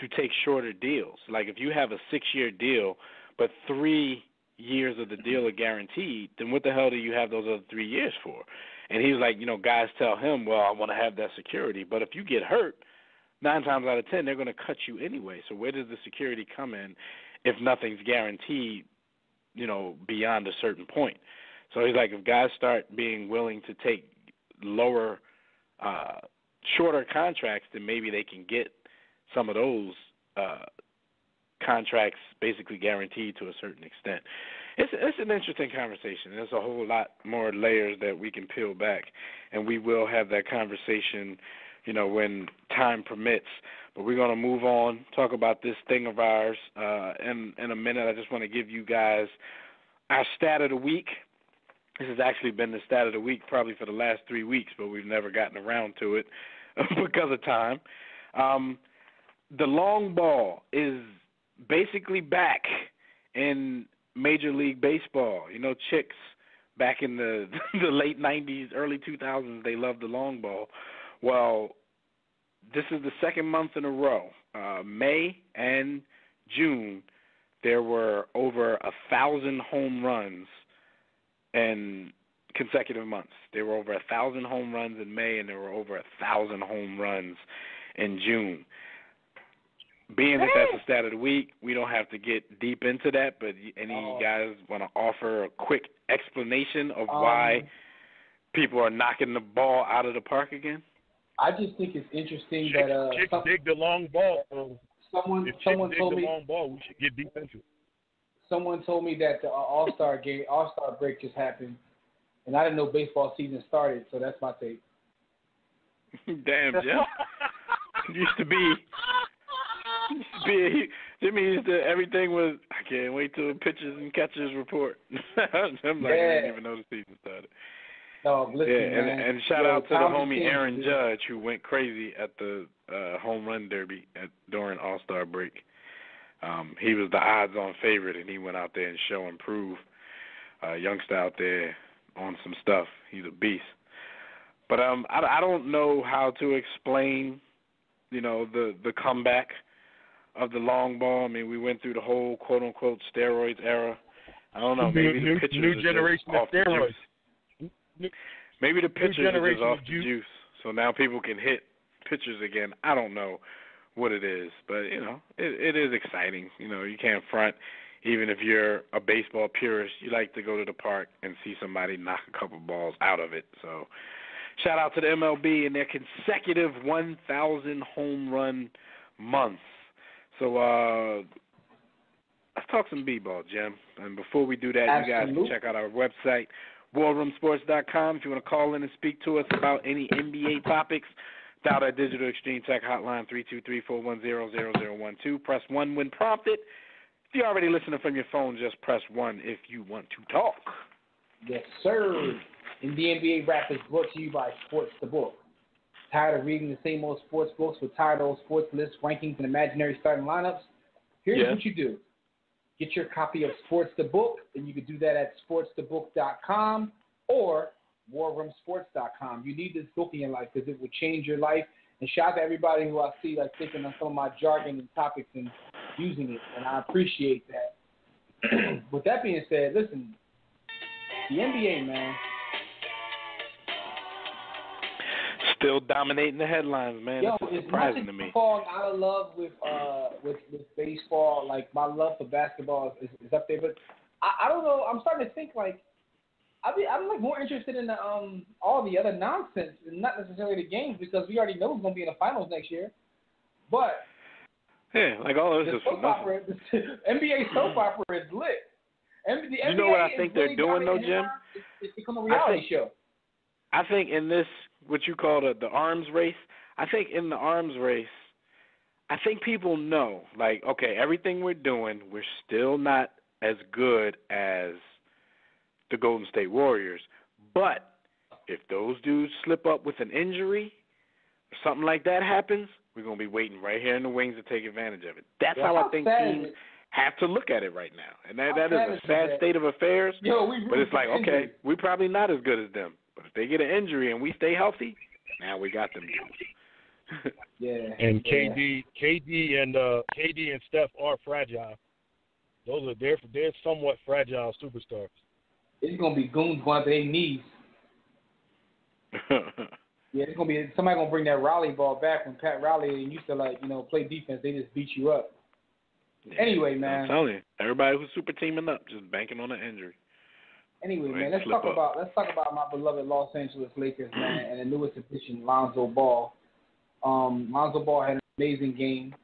to take shorter deals. Like if you have a 6-year deal, but 3 years of the deal are guaranteed, then what the hell do you have those other 3 years for? And he was like, guys tell him, well, I want to have that security. But if you get hurt, 9 times out of 10 they're going to cut you anyway. So where does the security come in if nothing's guaranteed, beyond a certain point? So he's like, if guys start being willing to take lower, shorter contracts, then maybe they can get some of those contracts basically guaranteed to a certain extent. It's an interesting conversation. There's a whole lot more layers that we can peel back, and we will have that conversation, when time permits. But we're going to move on, talk about this thing of ours in a minute. I just want to give you guys our stat of the week. This has actually been the stat of the week probably for the last 3 weeks, but we've never gotten around to it because of time. The long ball is basically back in Major League Baseball. Chicks back in the late 90s, early 2000s, they loved the long ball. Well, this is the second month in a row. May and June, there were over 1,000 home runs in consecutive months. There were over 1,000 home runs in May, and there were over 1,000 home runs in June. Being that that's the stat of the week, we don't have to get deep into that, but any of you guys want to offer a quick explanation of why people are knocking the ball out of the park again? I just think it's interesting Chicks dig the long ball. Someone told me the long ball, we should get deep into it. Someone told me that the All-Star break just happened, and I didn't know baseball season started, so that's my take. Damn, Jim. Jimmy used to, everything was, I can't wait till the pitchers and catchers report. I'm like, I didn't even know the season started. No, listen, man. And shout out to the homie Aaron Judge, who went crazy at the home run derby during All-Star break. He was the odds-on favorite, and he went out there and show and prove. Youngster out there on some stuff. He's a beast. But I don't know how to explain, the comeback of the long ball. I mean, we went through the whole quote-unquote steroids era. I don't know. Maybe the pitchers new generation are just off of steroids. Maybe the pitchers are just off the juice, so now people can hit pitchers again. I don't know what it is, but, it is exciting. You can't front. Even if you're a baseball purist, you like to go to the park and see somebody knock a couple balls out of it. So shout out to the MLB and their consecutive 1,000 home run months. So let's talk some b-ball, Jim. And before we do that, you guys can check out our website, WarRoomSports.com. If you want to call in and speak to us about any NBA topics, dial that Digital Extreme Tech hotline 323-410-0012. Press 1 when prompted. If you're already listening from your phone, just press 1 if you want to talk. Yes, sir. And the NBA Wrap is brought to you by Sports the Book. Tired of reading the same old sports books with tired old sports lists, rankings, and imaginary starting lineups? Here's what you do. Get your copy of Sports the Book, and you can do that at sportsthebook.com or warroomsports.com. You need this book in your life because it will change your life. And shout out to everybody who I see taking on some of my jargon and topics and using it, and I appreciate that. With that being said, listen, the NBA, man. Still dominating the headlines, man. Yo, it's surprising to me. Falling out of love with baseball, like my love for basketball is up there, but I don't know. I'm starting to think I'm more interested in all the other nonsense, and not necessarily the games, because we already know who's going to be in the finals next year. But yeah, like all of this is for nothing. NBA soap opera is lit. You know what I think they're doing though, Jim? It's become a reality show. I think in this, what you call the arms race, I think in the arms race, I think people know, okay, everything we're doing, we're still not as good as the Golden State Warriors. But if those dudes slip up with an injury or something like that happens, we're going to be waiting right here in the wings to take advantage of it. That's how I think teams have to look at it right now. And that is a sad state of affairs. But it's like, okay, we're probably not as good as them. But if they get an injury and we stay healthy, now we got them dudes. And KD and Steph are fragile. They're somewhat fragile superstars. It's gonna be goons going to their knees. Yeah, it's gonna be somebody gonna bring that Raleigh ball back when Pat Riley used to play defense. They just beat you up. Yeah. Anyway, man. I'm telling you, everybody who's super teaming up, just banking on an injury. Anyway, man, let's talk about my beloved Los Angeles Lakers, man, and the newest addition, Lonzo Ball. Lonzo Ball had an amazing game.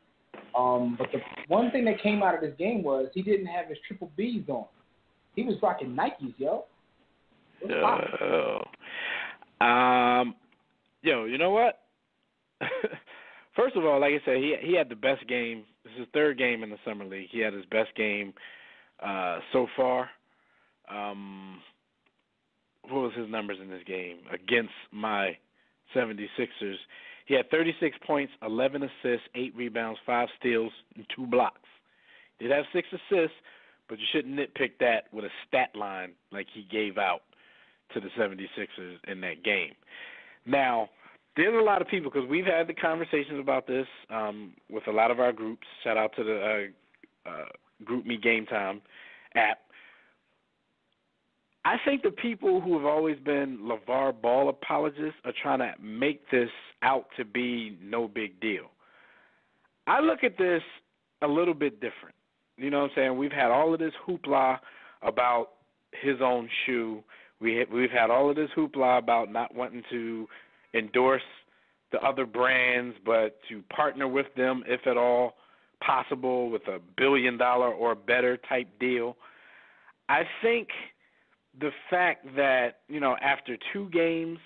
But the one thing that came out of this game was he didn't have his triple Bs on. He was rocking Nikes, yo. You know what? First of all, like I said, he had the best game. This is his third game in the Summer League. He had his best game so far. What was his numbers in this game against my 76ers? He had 36 points, 11 assists, 8 rebounds, 5 steals, and 2 blocks. He did have 6 assists, but you shouldn't nitpick that with a stat line like he gave out to the 76ers in that game. Now, there's a lot of people, because we've had the conversations about this with a lot of our groups. Shout out to the GroupMe Game Time app. I think the people who have always been LeVar Ball apologists are trying to make this out to be no big deal. I look at this a little bit different. You know what I'm saying? We've had all of this hoopla about his own shoe. We've had all of this hoopla about not wanting to endorse the other brands, but to partner with them if at all possible with $1 billion or better type deal. I think the fact that, after 2 games,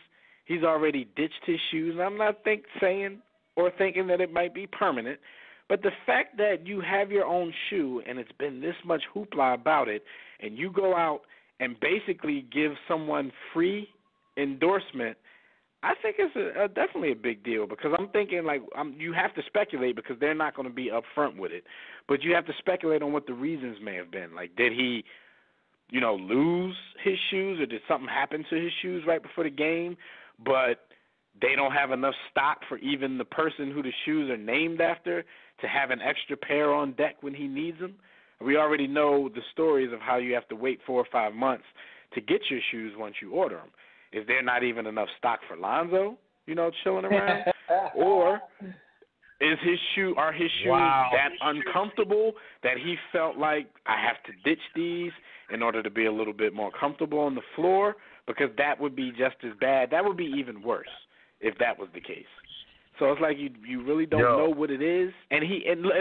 he's already ditched his shoes, and I'm not saying or thinking that it might be permanent, but the fact that you have your own shoe and it's been this much hoopla about it, and you go out and basically give someone free endorsement, I think it's definitely a big deal, because I'm thinking you have to speculate, because they're not going to be upfront with it, but you have to speculate on what the reasons may have been. Like, did he lose his shoes, or did something happen to his shoes right before the game, but they don't have enough stock for even the person who the shoes are named after to have an extra pair on deck when he needs them? We already know the stories of how you have to wait 4 or 5 months to get your shoes once you order them. Is there not even enough stock for Lonzo, chilling around? Or are his shoes that uncomfortable that he felt like, I have to ditch these in order to be a little bit more comfortable on the floor? Because that would be just as bad. That would be even worse if that was the case. So it's like you really don't know what it is. And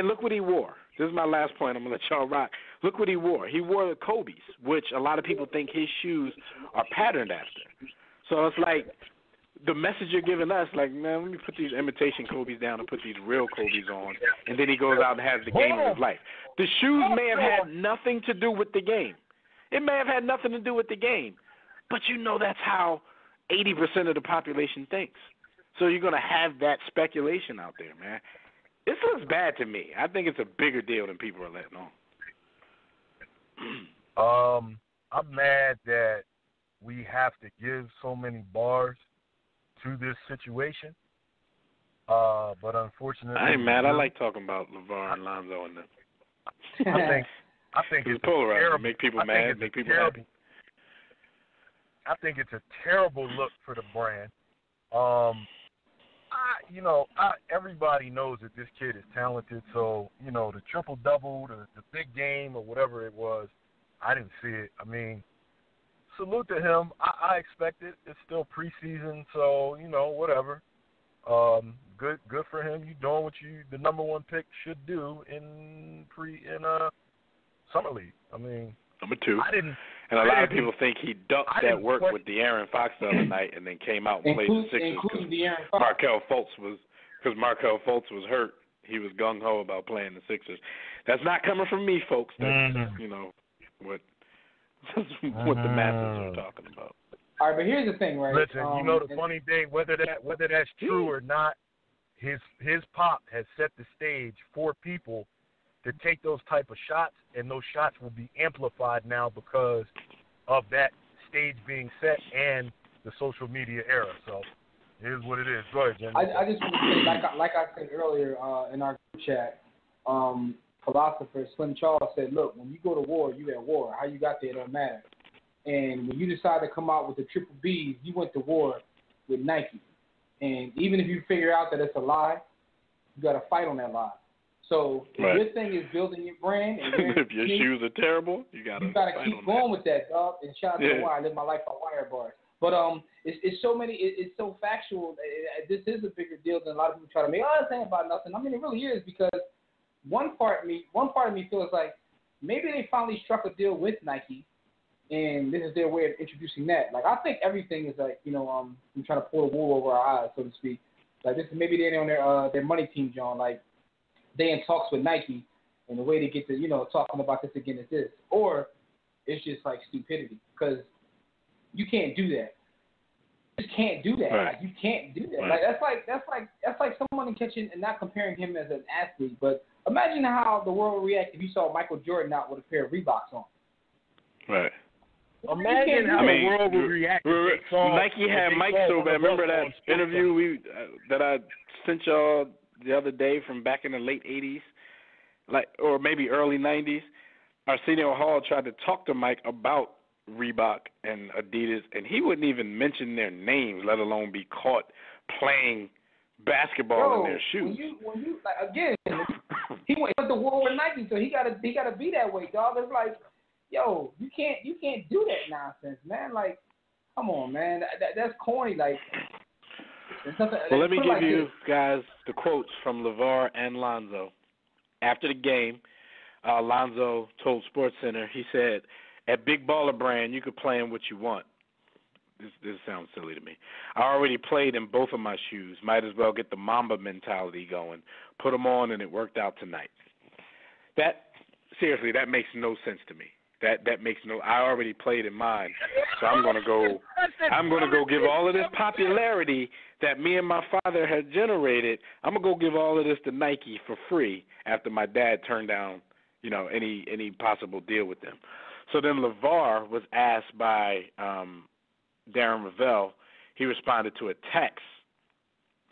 look what he wore. This is my last point. I'm going to let y'all rock. Look what he wore. He wore the Kobe's, which a lot of people think his shoes are patterned after. So it's like the message you're giving us, like, man, let me put these imitation Kobe's down and put these real Kobe's on. And then he goes out and has the game of his life. The shoes may have had nothing to do with the game. It may have had nothing to do with the game. But that's how 80% of the population thinks. So you're going to have that speculation out there, man. This looks bad to me. I think it's a bigger deal than people are letting on. I'm mad that we have to give so many bars to this situation. But unfortunately, I ain't mad. I like talking about LeVar and Lonzo and them. I think it's polarizing. Make people mad, make people happy. I think it's a terrible look for the brand. Everybody knows that this kid is talented, so, the triple-double, the big game or whatever it was, I didn't see it. I mean, salute to him. I expect it. It's still preseason, so, whatever. Good for him. You doing what the number 1 pick should do in Summer League. I mean, number 2. And a lot of people think he ducked that work with De'Aaron Fox the other night and then came out and played the Sixers because Markelle Fultz was hurt. He was gung-ho about playing the Sixers. That's not coming from me, folks. That's, what the masses are talking about. All right, but here's the thing, right? Listen, the funny thing, whether that's true or not, his pop has set the stage for people to take those type of shots, and those shots will be amplified now because of that stage being set and the social media era. So it is what it is. Go ahead, Jimmy. I just want to say, like I said earlier in our group chat, philosopher Slim Charles said, look, when you go to war, you at war. How you got there don't matter. And when you decide to come out with the triple Bs, you went to war with Nike. And even if you figure out that it's a lie, you got to fight on that lie. So the good thing is building your brand. And if your shoes are terrible, you got to keep going with that, dog. And shout out to the Wire. I live my life by wire bars. But it's so many. It's so factual. This is a bigger deal than a lot of people try to make. Oh, this ain't about nothing. I mean, it really is, because one part of me feels like maybe they finally struck a deal with Nike, and this is their way of introducing that. Like, I think everything is like, I'm trying to pull the wool over our eyes, so to speak. Like, this is maybe they're on their money team, John. Like, they in talks with Nike, and the way they get to talking about this again is this, or it's just like stupidity, because you can't do that. You just can't do that. Right. Like, you can't do that. Right. Like, that's like someone catching and not comparing him as an athlete, but imagine how the world would react if you saw Michael Jordan out with a pair of Reeboks on. Right. Imagine how the world would react. Nike had Mike so bad. Remember that interview that I sent y'all the other day from back in the late 80s, or maybe early 90s? Arsenio Hall tried to talk to Mike about Reebok and Adidas, and he wouldn't even mention their names, let alone be caught playing basketball in their shoes. When you again, he went to war with Nike, so he gotta be that way, dog. It's like, yo, you can't do that nonsense, man. Like, come on, man, that's corny. Like, well, let me give you guys the quotes from LeVar and Lonzo after the game. Lonzo told SportsCenter, he said, "At Big Baller Brand, you could play in what you want." This sounds silly to me. "I already played in both of my shoes. Might as well get the Mamba mentality going. Put them on, and it worked out tonight." Seriously, that makes no sense to me. That makes no. I already played in mine, so I'm gonna go give all of this popularity that me and my father had generated. I'm gonna go give all of this to Nike for free after my dad turned down, any possible deal with them. So then LeVar was asked by Darren Rovell. He responded to a text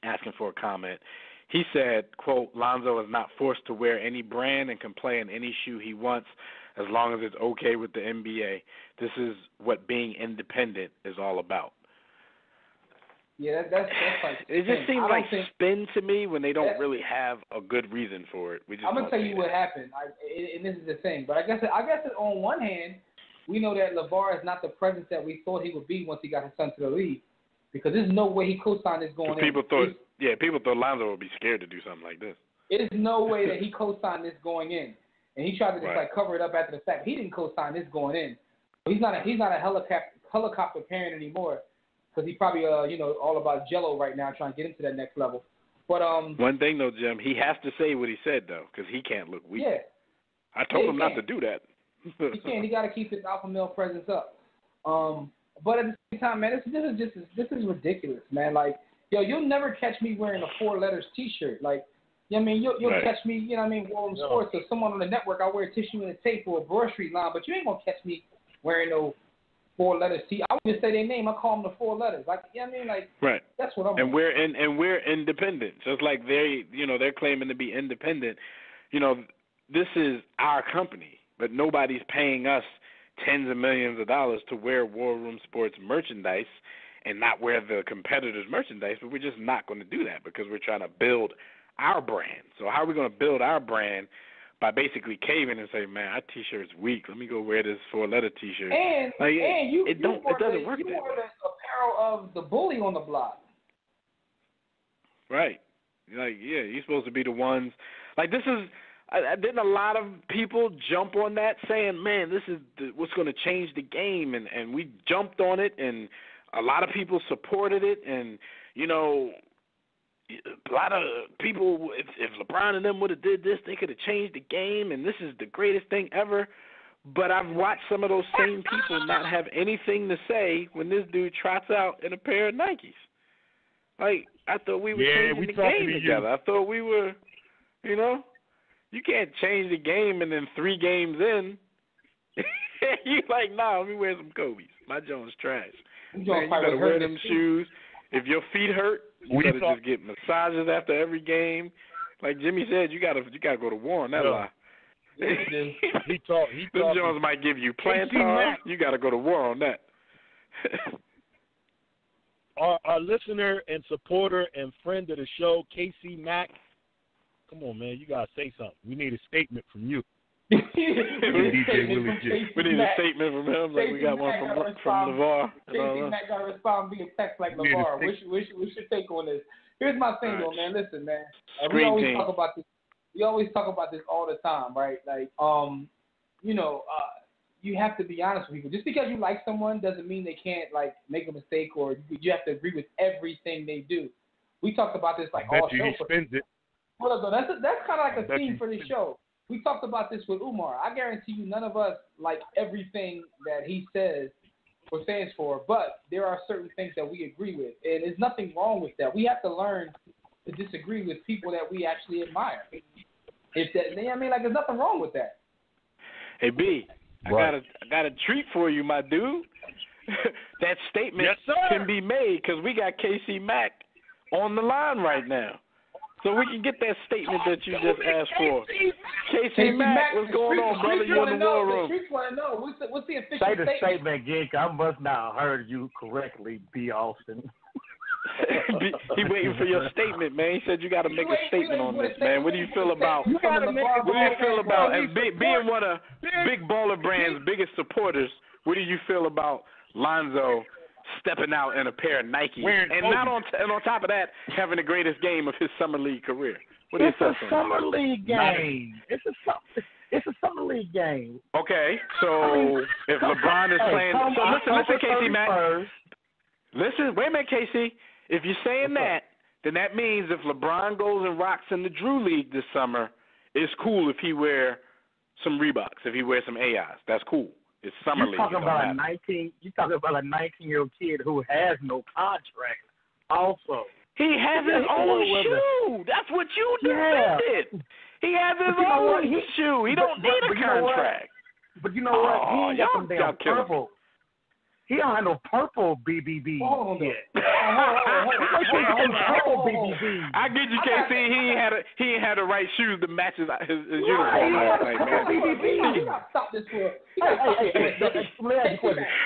asking for a comment. He said, quote, "Lonzo is not forced to wear any brand and can play in any shoe he wants as long as it's okay with the NBA. This is what being independent is all about." Yeah, that's like it just seems like spin to me when they don't really have a good reason for it. I'm gonna tell you what happened, and this is the thing. But I guess on one hand, we know that LeVar is not the presence that we thought he would be once he got his son to the league, because there's no way he co-signed this going in. People thought Lonzo would be scared to do something like this. There's no way that he co-signed this going in, and he tried to just cover it up after the fact. He didn't co-sign this going in. He's not a helicopter parent anymore, because he probably all about Jello right now, trying to get into that next level. But one thing though, Jim, he has to say what he said though, because he can't look weak. Yeah, I told him not to do that. He can't. He got to keep his alpha male presence up. But at the same time, man, this is ridiculous, man. Like, yo, you'll never catch me wearing a 4 letters T-shirt. Like, you'll catch me, Warren Sports or someone on the network. I wear tissue and a tape or a Broad Street line, but you ain't gonna catch me wearing no 4 letters T. I wouldn't say their name. I call them the 4 letters. Like, right. That's what I'm. And we're independent, just like they're claiming to be independent. This is our company, but nobody's paying us tens of millions of dollars to wear War Room Sports merchandise and not wear the competitors' merchandise. But we're just not going to do that because we're trying to build our brand. So how are we going to build our brand? By basically caving and saying, "Man, our T-shirt's weak. Let me go wear this 4-letter T-shirt." And it doesn't work. You wore the apparel of the bully on the block. Right. You're supposed to be the ones. This is. Didn't a lot of people jump on that, saying, "Man, this is what's going to change the game," and we jumped on it, and a lot of people supported it, and a lot of people, if LeBron and them would have did this, they could have changed the game, and this is the greatest thing ever. But I've watched some of those same people not have anything to say when this dude trots out in a pair of Nikes. Like, I thought we were changing the game together. I thought we were, you can't change the game and then 3 games in, you like, nah, let me wear some Kobe's. My Jones trash. Man, you better wear them shoes. If your feet hurt, you better just get massages after every game. Like Jimmy said, you gotta go to war on that lie. He talked. Them Jones might give you plantar. You gotta go to war on that. our listener and supporter and friend of the show, Casey Mack. Come on, man, you gotta say something. We need a statement from you. We need a statement from him, like we got one from LeVar. Casey Mack gotta respond via text like LeVar. What's your take on this? Here's my thing, though, man. Listen, man. We always talk about this. We always talk about this all the time, right? Like, you have to be honest with people. Just because you like someone doesn't mean they can't like make a mistake or you have to agree with everything they do. We talked about this like all show. He spins it. Well, that's kind of like a theme for this show. We talked about this with Umar. I guarantee you none of us like everything that he says or stands for, but there are certain things that we agree with, and there's nothing wrong with that. We have to learn to disagree with people that we actually admire. There's nothing wrong with that. Hey, B, I got a treat for you, my dude. That statement can be made because we got Casey Mack on the line right now. So we can get that statement that you just asked for. Casey Mack, what's going on, brother? You in the war room. The streets want to know. What's the official statement? Say the statement again, I must not have heard you correctly, B. Austin. He waiting for your statement, man. He said you got to make a statement on this, man. What do you feel about? Being one of Big Baller Brand's biggest supporters? What do you feel about Lonzo stepping out in a pair of Nikes, and not on top of that, having the greatest game of his summer league career? What do you think? It's a summer league game. It's a summer league game. Okay, so if LeBron is playing, so listen, Casey, Matt. Listen, wait a minute, Casey. If you're saying that, then that means if LeBron goes and rocks in the Drew League this summer, it's cool if he wear some Reeboks, if he wears some AIs. That's cool. It's summer league. You're talking about a 19-year-old kid who has no contract. Also, he has his own shoe. That's what you defended. He has his own shoe. He don't need a contract. But you know what? He ain't got some damn purple. He don't have no purple BBB yet. I get you, KC. He ain't had the right shoes to match his uniform. You gotta stop this for.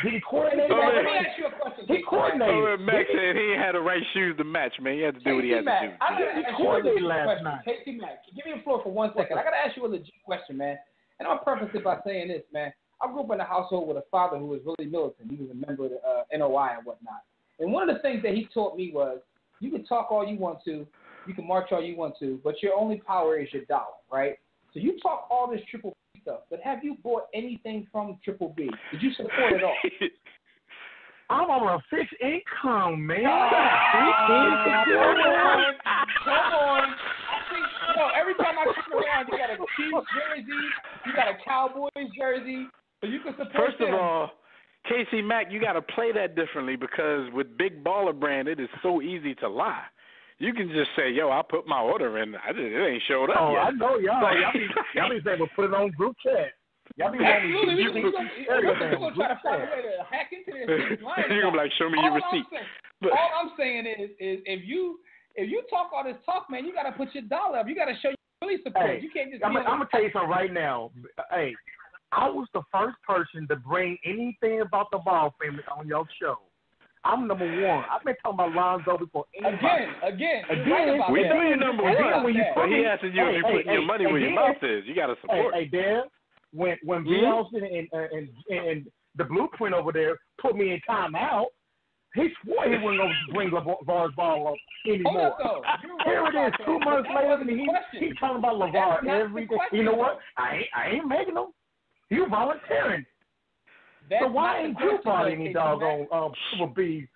Did he coordinate? Let me ask you a question. He coordinated. Max said he ain't had the right shoes to match, man. He had to do what he had to do. He coordinated last night. Casey Mack, give me the floor for 1 second. I gotta ask you a legit question, man. And I'm preface it by saying this, man. I grew up in a household with a father who was really militant. He was a member of the NOI and whatnot. And one of the things that he taught me was, you can talk all you want to, you can march all you want to, but your only power is your dollar, right? So you talk all this Triple B stuff, but have you bought anything from Triple B? Did you support it all? I'm on a fixed income, man. Come on. Every time I turn around, you got a Chiefs jersey, you got a Cowboys jersey, so you can support First of all, Casey Mack, you got to play that differently because with Big Baller Brand, it is so easy to lie. You can just say, yo, I put my order in. It ain't showed up yet. I know, y'all. Y'all be saying, well, put it on group chat. Y'all be absolutely. We're going to try to find a way to hack into this. You're going to be like, show me your receipt. All I'm saying is if you talk all this talk, man, you got to put your dollar up. You got to show you really support. Hey, you can't just. I'm going to tell you something right now. Hey, I was the first person to bring anything about the Ball family on your show. I'm number one. I've been talking about Lonzo before anybody. Again. We know you're number one. But he has to use you putting your money where your mouth is. You got to support. Hey, Dan, when B. Austin and the Blueprint over there put me in timeout, he swore he wasn't going to bring LeVar's Ball up anymore. Here it is, 2 months later, and he's talking about LeVar every day. You know what? I ain't making them. You volunteering. So why ain't you bought any doggone Super B?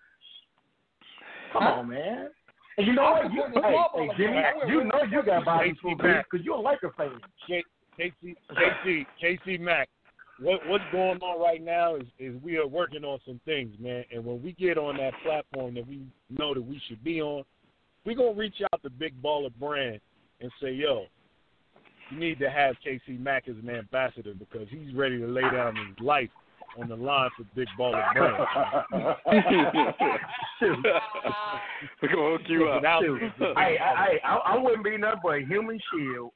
Come on, man. And you know what? Hey, Jimmy, you know you got to buy these Super B because you're a Laker fan. KC Mack. What's going on right now is we are working on some things, man. And when we get on that platform that we know that we should be on, we're going to reach out to Big Baller Brand and say, yo, you need to have KC Mack as an ambassador because he's ready to lay down his life on the line for Big Baller Brand. We're going to hook you up. I wouldn't be nothing but a human shield.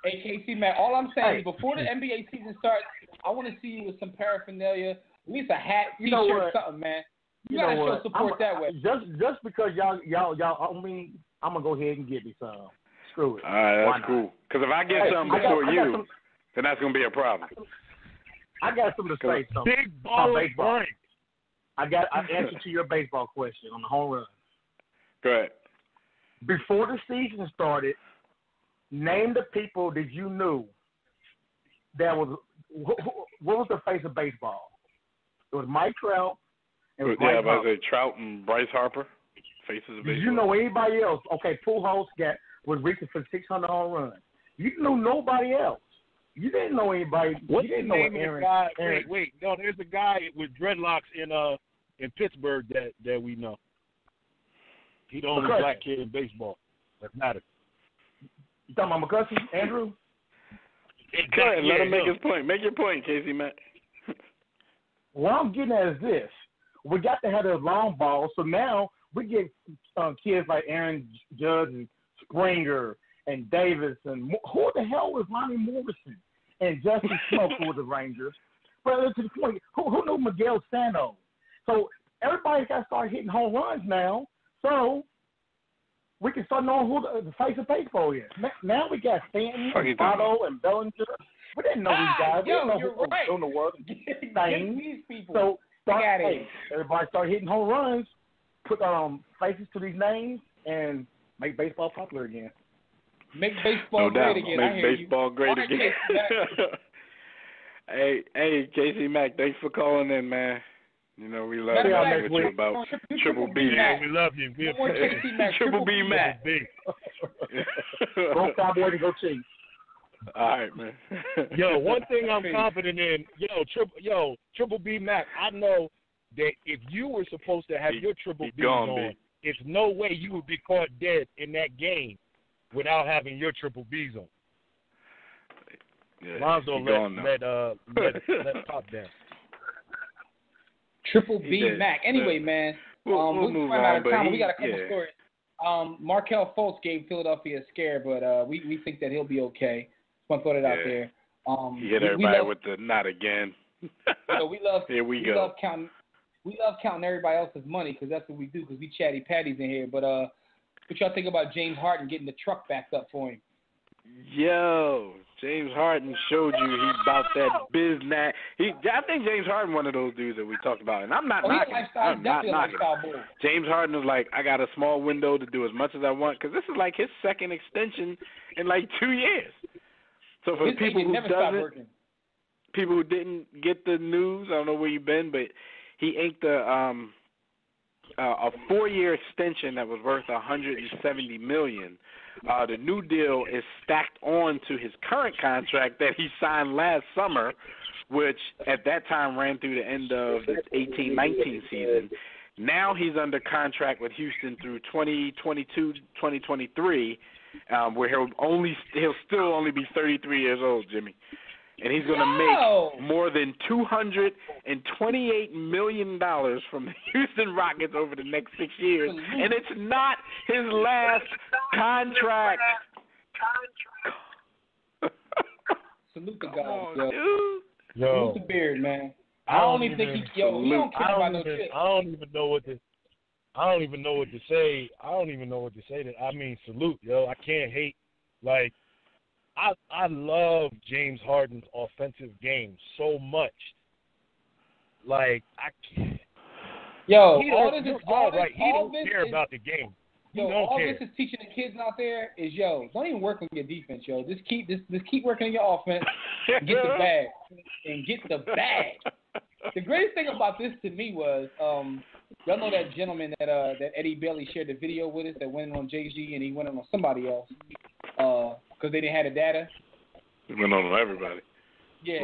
Hey, KC Mack, all I'm saying is before the NBA season starts, I want to see you with some paraphernalia, at least a hat, t-shirt, something, man. You gotta show support that way. Just because y'all, I mean, I'm gonna go ahead and get me some. Screw it. All right, that's cool. Because if I get something before you, then that's gonna be a problem. I got something to say. Something. Big ball baseball. I answer to your baseball question on the home run. Go ahead. Before the season started, name the people that you knew that was what was the face of baseball? It was Mike Trout. It was I was say Trout and Bryce Harper, faces of baseball. Did you know anybody else? Okay, Pujols was reaching for 600 home runs. You knew nobody else. You didn't know anybody. What's you didn't the know name Aaron. of the guy? Aaron. Wait. No, there's a guy with dreadlocks in Pittsburgh that we know. He's the only black kid in baseball that matters. You talking about McCutcheon, Andrew? Go ahead, let him make his point. Make your point, Casey Matt. What I'm getting at is this. We got to have those long balls, so now we get kids like Aaron Judge and Springer and Davis and who the hell was Lonnie Morrison and Justin Smoke for the Rangers? But to the point, who knew Miguel Sano? So everybody's got to start hitting home runs now, so we can start knowing who the face of baseball is. Now we got Stanton and Otto and Bellinger. We didn't know these guys. We didn't know who was in the world. These people. So everybody start hitting home runs, put faces to these names, and make baseball popular again. Make baseball great again. Make baseball great again. Hey, Casey Mack, thanks for calling in, man. You know, we love talking with you about Triple B. Yeah, we love you. We appreciate it. Triple B Mac. Go Cowboys and go Chiefs. All right, man. Yo, one thing I'm confident in, Triple B Mac, I know that if you were supposed to have your Triple B's on, it's no way you would be caught dead in that game without having your Triple B's on. Yeah, Lonzo let Pop down. Triple B Mac. Anyway, man, we'll move on. We got a couple stories. Markelle Fultz gave Philadelphia a scare, but we think that he'll be okay. Just want to throw that out there. He hit everybody with the not again. We love. Here we go. We love counting everybody else's money because that's what we do. Because we chatty patties in here. But what y'all think about James Harden getting the truck backed up for him? Yo, James Harden showed you he's about that business. I think James Harden one of those dudes that we talked about, and I'm not knocking. I'm not knocking. James Harden was like, I got a small window to do as much as I want because this is like his second extension in like 2 years. So for the people who didn't get the news, I don't know where you've been, but he inked a 4-year extension that was worth $170 million. The new deal is stacked on to his current contract that he signed last summer, which at that time ran through the end of the 18-19 season. Now he's under contract with Houston through 2022-2023, where he'll still only be 33 years old, Jimmy. And he's going to make more than $228 million from the Houston Rockets over the next 6 years. And it's not his last contract. Salute the guy, yo. Salute the beard, man. I don't even think he don't care about no shit. I don't even know what to say. I mean, salute, yo. I can't hate. Like, I love James Harden's offensive game so much. Like, I can't. Yo, he don't care about the game. All this is teaching the kids out there is, don't even work on your defense, Just keep working on your offense and get the bag. The greatest thing about this to me was, y'all know that gentleman that Eddie Bailey shared the video with us that went on Jay-Z and he went on somebody else because they didn't have the data. He went on everybody. Yeah,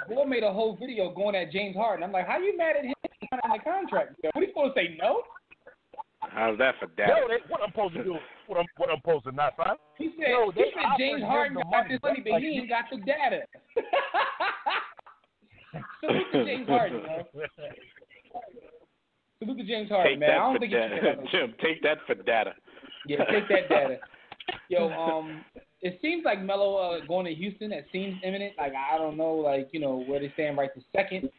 Boy made a whole video going at James Harden. I'm like, how you mad at him on the contract? What are you supposed to say, no? How's that for data? What I'm supposed to do? What I'm supposed to not sign? He said James Harden got this money, but he ain't got the data. Salute to James Harden, Salute to James Harden, man. I don't think Jim, take that for data. Yeah, take that data. Yo, it seems like Melo going to Houston. That seems imminent. Like, I don't know, where they stand right this second.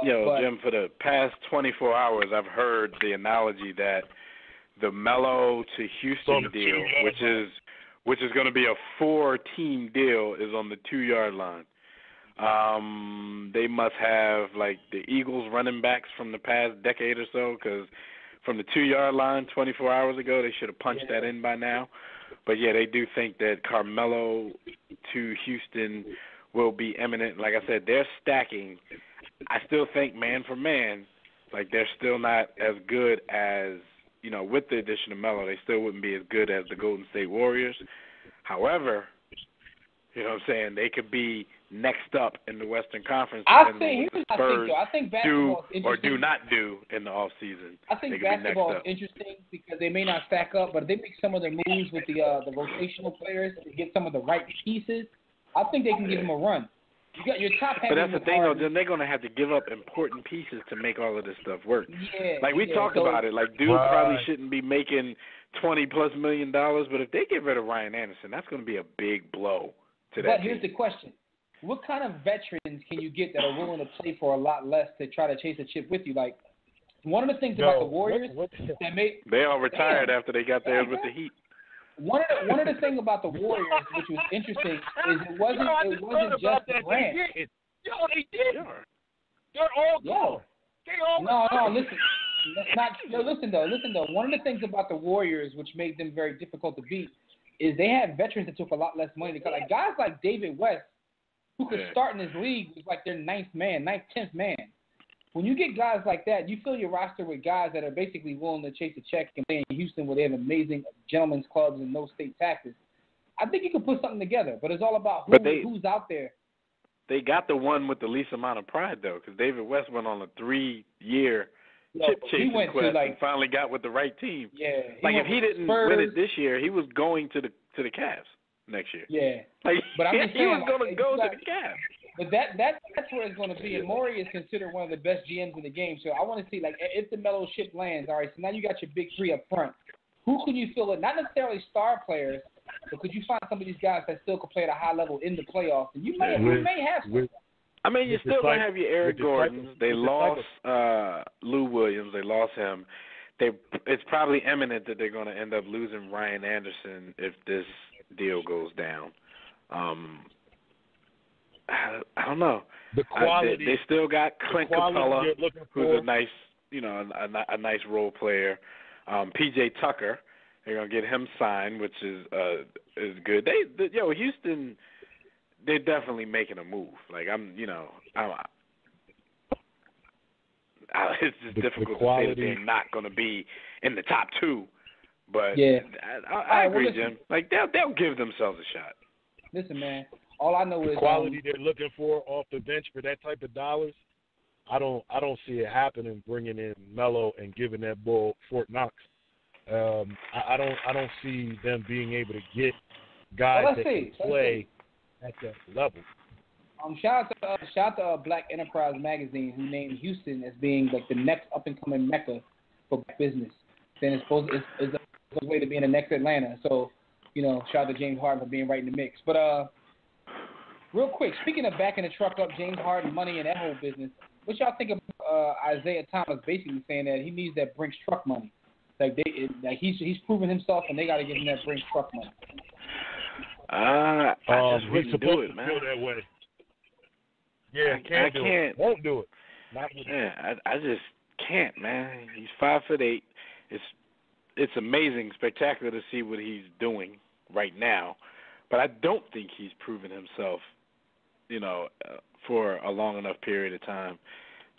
Jim, for the past 24 hours, I've heard the analogy that the Melo to Houston deal, which is going to be a 4-team deal, is on the 2-yard line. They must have like the Eagles running backs from the past decade or so, because from the 2-yard line 24 hours ago, they should have punched that in by now. But yeah, they do think that Carmelo to Houston will be imminent. Like I said, they're stacking. I still think man for man, like they're still not as good as, with the addition of Melo, they still wouldn't be as good as the Golden State Warriors. However, you know what I'm saying, they could be next up in the Western Conference. I think basketball do or do not do in the off season. I think basketball is interesting because they may not stack up, but if they make some of their moves with the rotational players to get some of the right pieces, I think they can give them a run. You got your top heavy. But that's the thing, though. Then they're going to have to give up important pieces to make all of this stuff work. Yeah, like we talked about it. Like dude probably shouldn't be making $20+ million, but if they get rid of Ryan Anderson, that's going to be a big blow to that. But here's the question: what kind of veterans can you get that are willing to play for a lot less to try to chase a chip with you? Like one of the things about the Warriors that made they all retired after they got there with the Heat. One of the things about the Warriors, which was interesting, is it wasn't just Durant. They did. They're all gone. No, listen. Listen though. One of the things about the Warriors, which made them very difficult to beat, is they had veterans that took a lot less money. Because like guys like David West, who could start in this league, was like their 10th man. When you get guys like that, you fill your roster with guys that are basically willing to chase a check and play in Houston where they have amazing gentlemen's clubs and no state taxes. I think you can put something together, but it's all about who's out there. They got the one with the least amount of pride, though, because David West went on a 3-year chip-chasing quest and finally got with the right team. Yeah. Like, if he didn't win it this year, he was going to the Cavs next year. Yeah. Like, but I'm just he was going to go to the Cavs. But that's where it's going to be. And Morey is considered one of the best GMs in the game. So I want to see, like, if the Melo ship lands, all right, so now you got your big three up front. Who can you fill it? Not necessarily star players, but could you find some of these guys that still can play at a high level in the playoffs? And you may have some. I mean, you're still going to have your Eric Gordons. They lost Lou Williams. They lost him. It's probably imminent that they're going to end up losing Ryan Anderson if this deal goes down. I don't know. The quality. They still got Clint Capella, who's a nice, a nice role player. PJ Tucker, they're gonna get him signed, which is good. Houston, they're definitely making a move. Like it's just difficult to say that they're not gonna be in the top 2. But yeah, I agree, Jim. Like they'll give themselves a shot. Listen, man. All I know is the quality they're looking for off the bench for that type of dollars. I don't see it happening. Bringing in Melo and giving that ball Fort Knox. I don't see them being able to get guys that can play at that level. Shout out to Black Enterprise Magazine, who named Houston as being like the next up and coming mecca for business. Then it's a way to be in the next Atlanta. So, shout out to James Harden for being right in the mix. But real quick, speaking of backing the truck up, James Harden, money, and that whole business, what y'all think of Isaiah Thomas basically saying that he needs that Brinks truck money? Like he's proven himself, and they got to give him that Brinks truck money. I just wouldn't do it, man. Feel that way. Yeah, can't. Won't do it. I just can't, man. He's 5'8". It's amazing, spectacular to see what he's doing right now, but I don't think he's proven himself, for a long enough period of time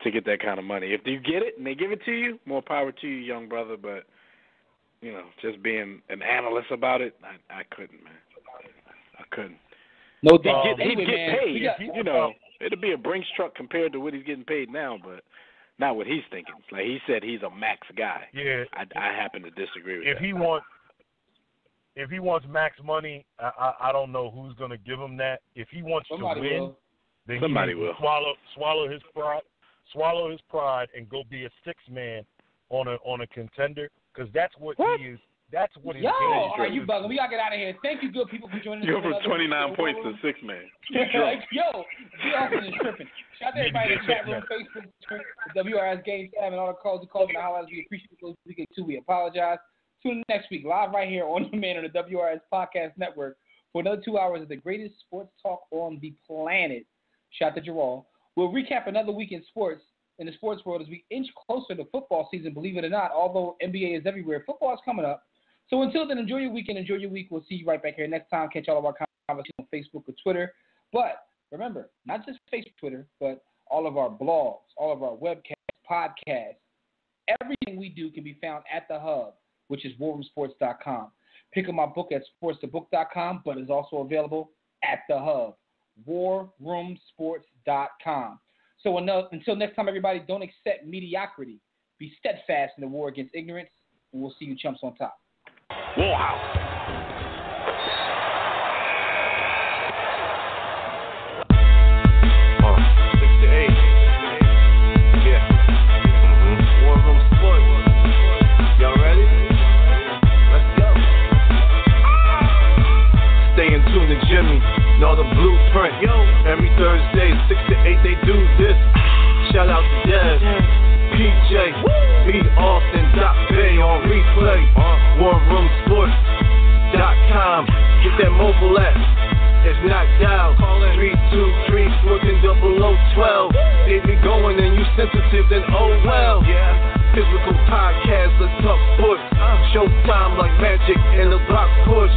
to get that kind of money. If you get it and they give it to you, more power to you, young brother. But just being an analyst about it, I couldn't, man. I couldn't. No doubt. He'd get paid. It'd be a Brinks truck compared to what he's getting paid now, but not what he's thinking. Like he said, he's a max guy. Yeah. I happen to disagree with that. If he wants max money, I don't know who's going to give him that. If he wants to win, then somebody will swallow his pride, and go be a 6-man on a contender, because that's what he is. That's what he's all right, you bugging. We got to get out of here. Thank you, good people, for joining us. You're from 29 points to 6 man. Yo, be awesome and tripping. Shout out to everybody in the chat room, Facebook, Twitter, the WRS Game Tab, and all the calls and the highlights. We appreciate those. We get too. We apologize. Tune in next week, live right here on Demand on the WRS Podcast Network for another 2 hours of the greatest sports talk on the planet. Shout out to Gerald. We'll recap another week in sports. In the sports world, as we inch closer to football season, believe it or not, although NBA is everywhere, football is coming up. So until then, enjoy your weekend, enjoy your week. We'll see you right back here next time. Catch all of our conversations on Facebook or Twitter. But remember, not just Facebook, Twitter, but all of our blogs, all of our webcasts, podcasts, everything we do can be found at the hub, which is warroomsports.com. Pick up my book at sportsthebook.com, but it's also available at the hub, warroomsports.com. So until next time, everybody, don't accept mediocrity. Be steadfast in the war against ignorance, and we'll see you chumps on top. Wow. 6 to 8. Yeah. War Room Sports. Y'all ready? Let's go. Stay in tune to Jimmy. Know the blueprint. Yo. Every Thursday, 6 to 8, they do this. Shout out to Dev, PJ, B. Austin, Doc Bay on replay. WarRoomSports.com. Get that mobile app. If not, dial 323-1400-12. They be going and you sensitive, then oh well. Yeah. Physical podcast, let's talk sports. Showtime like magic in the block push.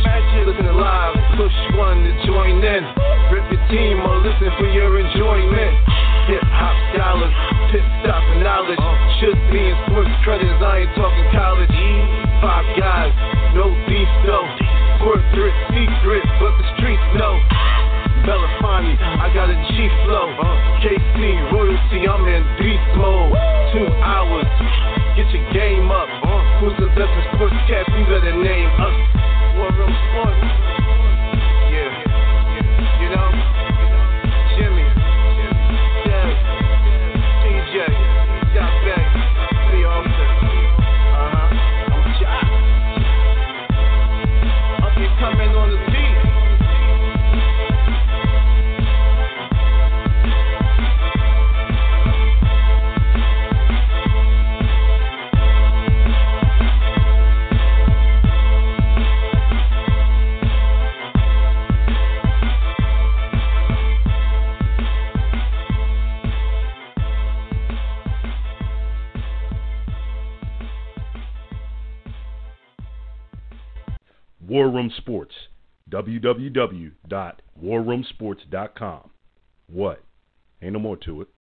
Listen live, push one to join in. Rip your team or listen for your enjoyment. Hip hop scholars, pit stop knowledge. Should be in sports credits, I ain't talking college. 5 guys, no beef though. Corporate secret, but the streets know. Belafonte, I got a G flow. KC, royalty, I'm in beast mode. 2 hours, get your game up. Who's the best in sportscast? You better name us. War Room Sports. Yeah, you know, Jimmy, Dev, TJ, Doc Bay, B. Austin. I'm Jock. Up and coming on the beat. War Room Sports, www.warroomsports.com. What? Ain't no more to it.